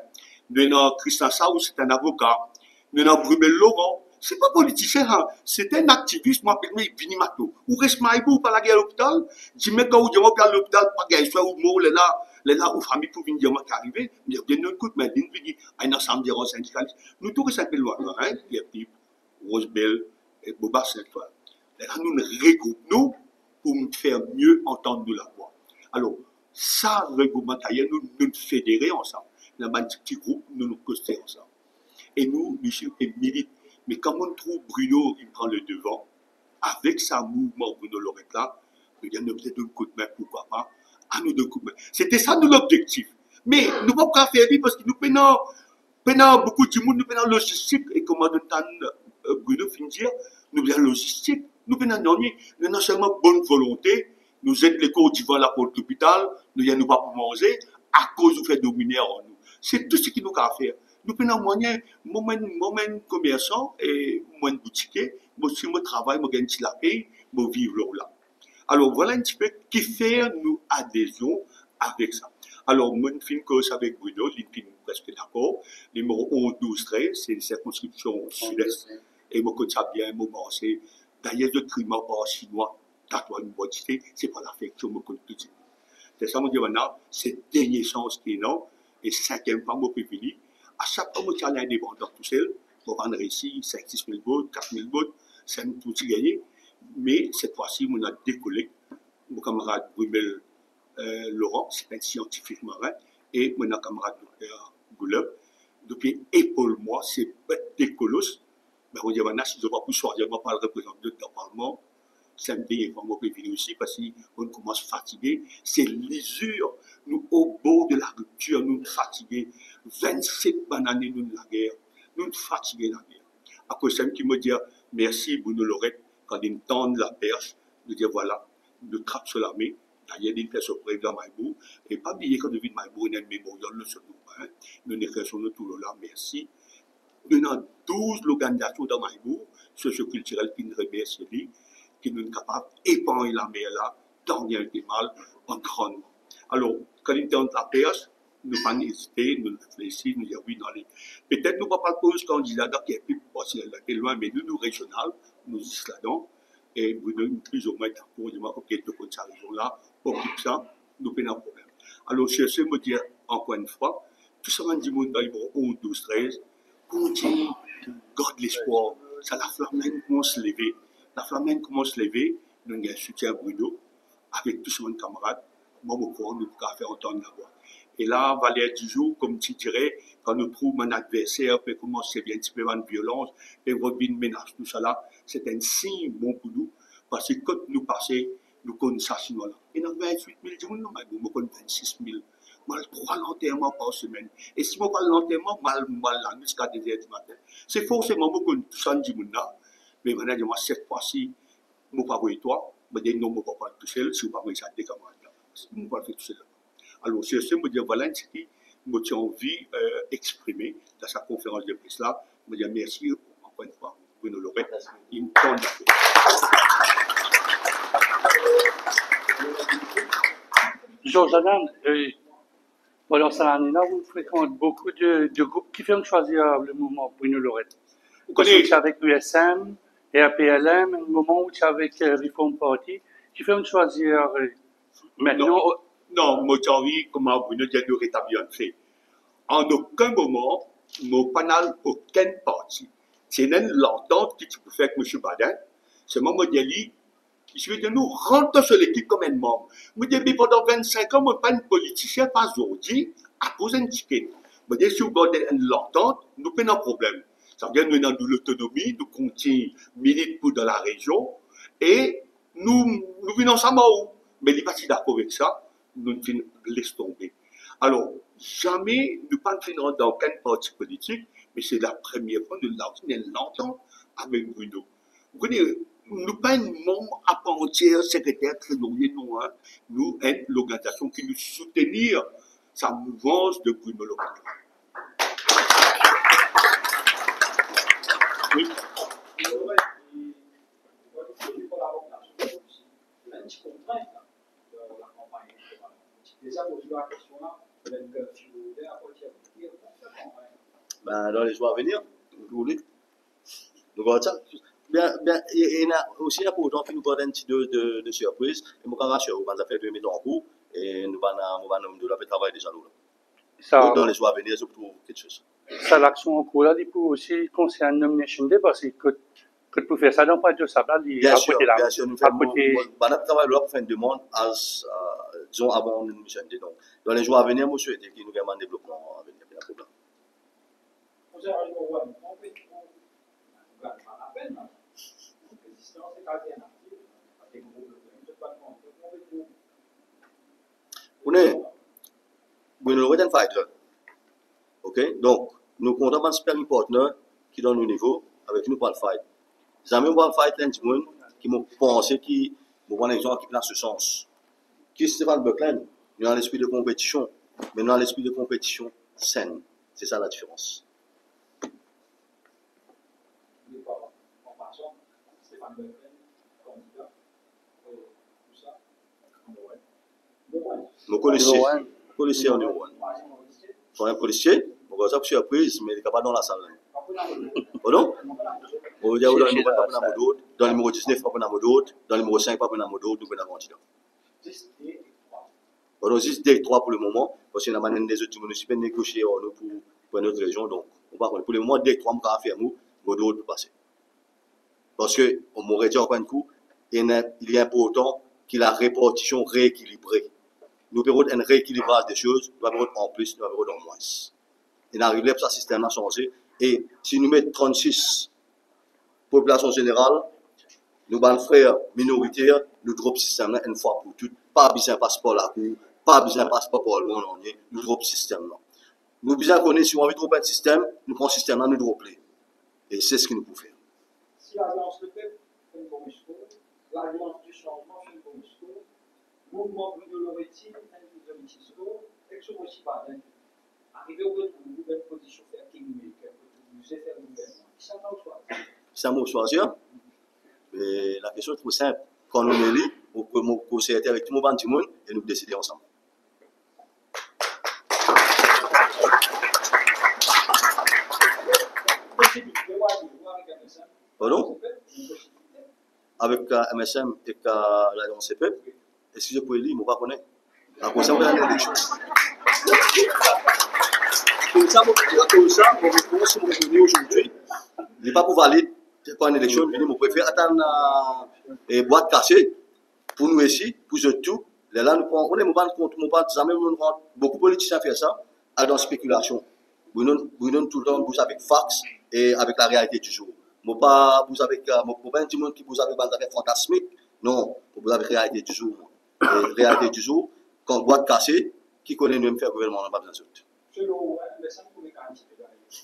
[SPEAKER 1] Nous avons Christian Saou, c'est un avocat. Nous avons Brumel Laurent, c'est pas politicien, hein. C'est un activiste, moi, mais il finit maintenant. Ou reste maïbou par la guerre à l'hôpital. Dis, mais quand vous dites, à l'hôpital, pas guerre, soit ou mort, là, où famille pour venir dire, moi, qui arrivé, mais bien, nous écoute, mais, nous dit, un ensemble de syndicalistes. Nous, tout ça, c'est loin, hein, les petits, Rosebel, et Boba Saint-Ouen. Là, nous nous regroupons, pour nous faire mieux entendre la voix. Alors, ça, regroupement, nous nous fédérons ensemble. Dans un petit groupe, nous nous costons ensemble. Et nous sommes militants. Mais quand on trouve Bruno, il prend le devant, avec sa mouvement Bruno Lorette là, nous donne peut-être un coup de main, pourquoi pas, à nous deux coups de main. C'était ça nous l'objectif. Mais nous ne pouvons pas faire parce que nous prenons beaucoup de monde, nous prenons logistique, et comme Bruno finit dire, nous prenons logistique, nous prenons non seulement bonne volonté, nous êtes les cours d'Ivoire là pour l'hôpital, nous n'avons pas pour manger, à cause du fait dominer en nous. C'est tout ce qui nous a fait. Nous prenons moyen, moi, commerçant et moi, boutiquier, moi, si je travaille, moi, gagne la paye, moi, vivre là. Alors, voilà un petit peu qui fait nous adhésion avec ça. Alors, moi, je finis avec Bruno, je suis presque d'accord. Numéro 11, 12, 13, c'est une circonscription sud-est. Et moi, je ça bien, moi, c'est d'ailleurs, le climat par chinois, t'as une bonne idée, c'est pas l'affection, moi, tout de suite. C'est ça, moi, je dis maintenant, c'est dernier chance qui est non. Et cinquième fois, moi, je fini. À chaque fois, moi, je suis indépendant tout seul. Moi, je réussi 5 6 000 votes, 4 000 votes, c'est tout gagné. Mais cette fois-ci, on a décollé. Mon camarade Brumel Laurent, c'est un scientifique marin, et mon camarade docteur Gouleb, depuis épaule-moi, c'est des colosses. Mais on dit, si je ne vais pas choisir, je ne vais pas le représenter dans le Parlement. C'est un des moi qui viens aussi, parce qu'on commence fatigué. C'est l'usure. Nous, au bord de la rupture, nous fatigués. 27 années, nous, la guerre. Nous fatigués, la guerre. À cause de qui me dit, merci, Bruno Lorette, quand ils me tendent la perche, de dire, voilà, de trappe sur l'armée. D'ailleurs, il fait surprise dans Maïbou. Et pas oublier quand on vit Maïbou, on a un mémorial, le seul nous, nous nous tout le là, merci. Nous avons 12 organisations dans Maïbou, socioculturelles qui nous remercient, qui nous sont capables d'épargner la mer là, tant bien que mal, en grandement. Alors, quand ils tendent la perche, nous pas hésiter, nous réfléchir, nous dire oui, dans les. Peut-être nous ne pas poser ce candidat qui est plus possible, loin, mais nous, régional, nous y là-dedans. Et vous donnez plus ou moins d'accord, dis-moi, ok, de cette région-là, occupe ça, nous pas de problème. Alors, je sais me dire, encore une fois, tout ça, on dit, mon dans les 11, 12, 13, continue, garde l'espoir. Ça, la flamme commence à se lever. La flamme commence à se lever, nous avons un soutien à Bruno, avec tous mes camarades, moi, nous pouvons faire entendre la voix. Et là, Valère du jour, comme tu dirais, quand nous trouvons un adversaire, puis commencer bien un petit peu de violence, et votre vie menace, tout ça là, c'est un signe bon pour nous, parce que quand nous passons, nous connaissons ça sinon là. Et dans 28 000 jours, nous connaissons 26 000. Mal 3 l'enterrement par semaine. Et si on parle l'enterrement, mal là, jusqu'à 2 heures du matin. C'est forcément, nous connaissons tout ça, mais maintenant, moi, cette fois-ci, je ne vais pas voir toi, je vais dire non, je ne vais pas tout seul, si je ne vais pas voir ça, des camarades là. Je ne vais pas faire tout seul. Alors, c'est ce que je dire, voilà, ce qui me tient envie d'exprimer dans sa conférence de presse là. Je me dis merci, encore une fois, Bruno Lorette, il me tend
[SPEAKER 2] Georges Adam, pendant cette année-là, vous fréquentez beaucoup de groupes qui viennent choisir le mouvement Bruno Lorette. Vous connaissez avec USM, RPLM, un moment où tu es avec Reform Party, qui viennent choisir maintenant.
[SPEAKER 1] Non, moi, j'ai envie, comme Bruno dit, de rétablir un fait. En aucun moment, mon panel, aucun parti. C'est l'entente qui peut faire avec M. Badin. C'est moi, je dis, je veux dire, nous rentrons sur l'équipe comme un membre. Je dis, pendant 25 ans, je ne suis pas un politicien, pas aujourd'hui, à cause d'un ticket. Je dis, si vous gardez l'entente, nous pas un problème. Ça veut dire, nous avons de l'autonomie, nous continuons militer pour dans la région, et nous venons ensemble où. Mais il n'est pas si d'accord avec ça. Nous laissons tomber. Alors, jamais nous ne finirons dans aucun parti politique, mais c'est la première fois que nous l'entendons avec Bruno. Vous connaissez, nous ne pas un membre à part entière, secrétaire, trésorier, non, hein. Nous sommes l'organisation qui nous soutient sa mouvance de Bruno Lorette. Oui.
[SPEAKER 6] Ben, dans les jours à venir, vous voulez. Nous voyons ça. Bien, il y a aussi pour gens qui nous donnent un petit de surprise. Et nous avons rassuré, nous avons fait 2 minutes en cours et nous allons travailler déjà nous.
[SPEAKER 2] Ça,
[SPEAKER 6] dans les jours à venir, je trouve quelque chose.
[SPEAKER 2] Ça, l'action en cours là, du coup, aussi concerne Nomination Day, parce que pour faire ça, dans pas de ça, là,
[SPEAKER 6] bien sûr, nous faisons un travail là pour faire une demande, disons, avant Nomination Day. Donc, dans les jours à venir, je souhaite qu'il nous ait un développement à venir. Il y a un problème.
[SPEAKER 5] c'est alternatif avec le groupe de pas de
[SPEAKER 6] On est, vous nous retenez fighter. Ok? Donc, nous comptons un sparring partner qui donne le niveau avec nous pour le fight. Les amis, on va fight l'un du monde qui m'ont pensé qui, bon, un exemple qui dans ce sens. Qui est Stéphane Buckland? Il a l'esprit de compétition, mais dans l'esprit de compétition saine. C'est ça la différence. Mon policier en numéro 1. Sont un policier, on va ça pour surprise, mais il n'est pas dans la salle. Pardon? On va dire dans le numéro 1, pas dans le d'autre, dans le numéro 19, pas dans le d'autre, dans le numéro 5, pas dans le d'autre, nous pouvons candidat. Pardon, 10 D3 pour le moment, parce que la manière des autres municipaux négocier pour notre région, donc on va pour le moment D3, on va faire nous, d'autres peut passer. Parce que, on m'aurait dit encore un coup, il est important qu'il y ait la répartition rééquilibrée. Nous avons un rééquilibrage des choses, nous avons en plus, nous avons en moins. Et arrive là, ça, système a changé. Et si nous mettons 36 population générale, nous allons faire minoritaire, nous drop système là une fois pour toutes. Pas besoin de passeport la cour, pas besoin de passeport pour le monde entier, nous drop système là. Nous besoin connaître si on veut dropper un système, nous prenons système là, nous dropper. Et c'est ce que nous pouvons faire.
[SPEAKER 5] Si l'Alliance de paix fait une bonne discours, l'Alliance du changement fait une bonne discours, mouvement de l'Oretti fait une bonne discours, et que ce aussi pas bien. Arriver au bout d'une nouvelle position, faire qu'il numérique, vous faire un gouvernement. Qui ça va choisir?
[SPEAKER 6] Ça m'a choisir. Mais la question est trop simple. Quand nous nous élèves, nous concertons avec tout le monde et nous décidons ensemble. Pardon? Avec MSM et l'Alliance CPEP, est-ce que je peux lire, je ne pas connaître. La concerne l'élection. Pour ça, mon réponse, mon revenu aujourd'hui, il n'est pas pour valider pas une élection, je préfère attendre une boîte cassée pour nous ici, pour eux tout. Là, nous prenons, on est jamais beaucoup de politiciens font ça, à dans spéculation. Vous donnez tout le temps vous avec fax et avec la réalité du jour. Moi pas vous avec pas du monde qui vous avec des fantasmiques, non, vous avez la réalité du jour. Et réalité du jour, quand boîte cassée, qui connaît nous faire gouvernement n'a pas besoin d'autre.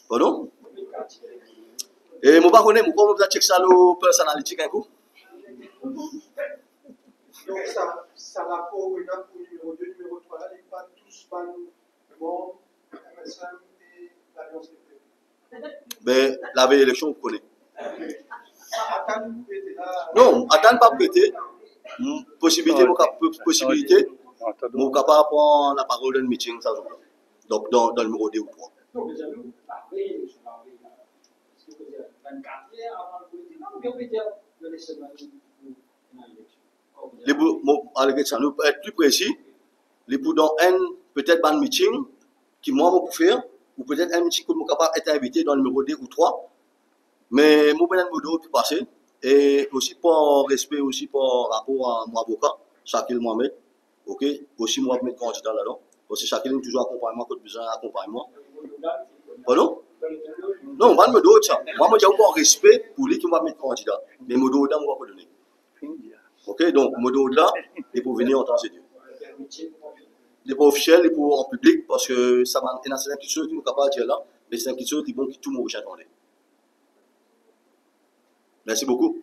[SPEAKER 6] Pardon? Et moi pas connais, moi comment vous check ça le personnalité un coup?
[SPEAKER 3] Donc ça va pour numéro 2, numéro 3, là, ils pas tous bon, MSM et l'Alliance des Pays.
[SPEAKER 6] Ben, la veille élection, vous connaissez.
[SPEAKER 3] Attends, vous prêtez là.
[SPEAKER 6] Non, attends pas prêter. Possibilité, mon capable prendre la parole dans le meeting, ça joue. Donc, dans le numéro 2 ou 3.
[SPEAKER 5] Non, mais j'avoue, après, je parlais là. Est-ce que vous dire 24 heures avant le politique? Non, bien, on peut dire le semaines pour l'élection.
[SPEAKER 6] À l'élection, nous pour être plus précis, les pour dans un, peut-être un meeting, qui moi, je peux faire, ou peut-être un meeting que je suis capable d'être invité dans le numéro 2 ou 3. Mais mon numéro 2 peut passer. Et aussi pour respect, aussi pour rapport à mon avocat, chacun moi-même. Ok? Aussi, moi, je vais mettre candidat là-dedans. Parce que chacun a toujours accompagnement, quand besoin d'accompagnement. Pardon? Non, moi, je me donne ça. Moi, j'ai encore respect pour lui qui va mettre candidat. Mais mon dos là, je ne vais pas donner. Ok? Donc, mon dos là, il faut venir en temps et Dieu. Il n'est pas officiel, il faut en public, parce que ça va, il y a certaines choses qui nous capables de dire là, mais c'est quelque chose qui vont tout le monde attendre. Merci beaucoup.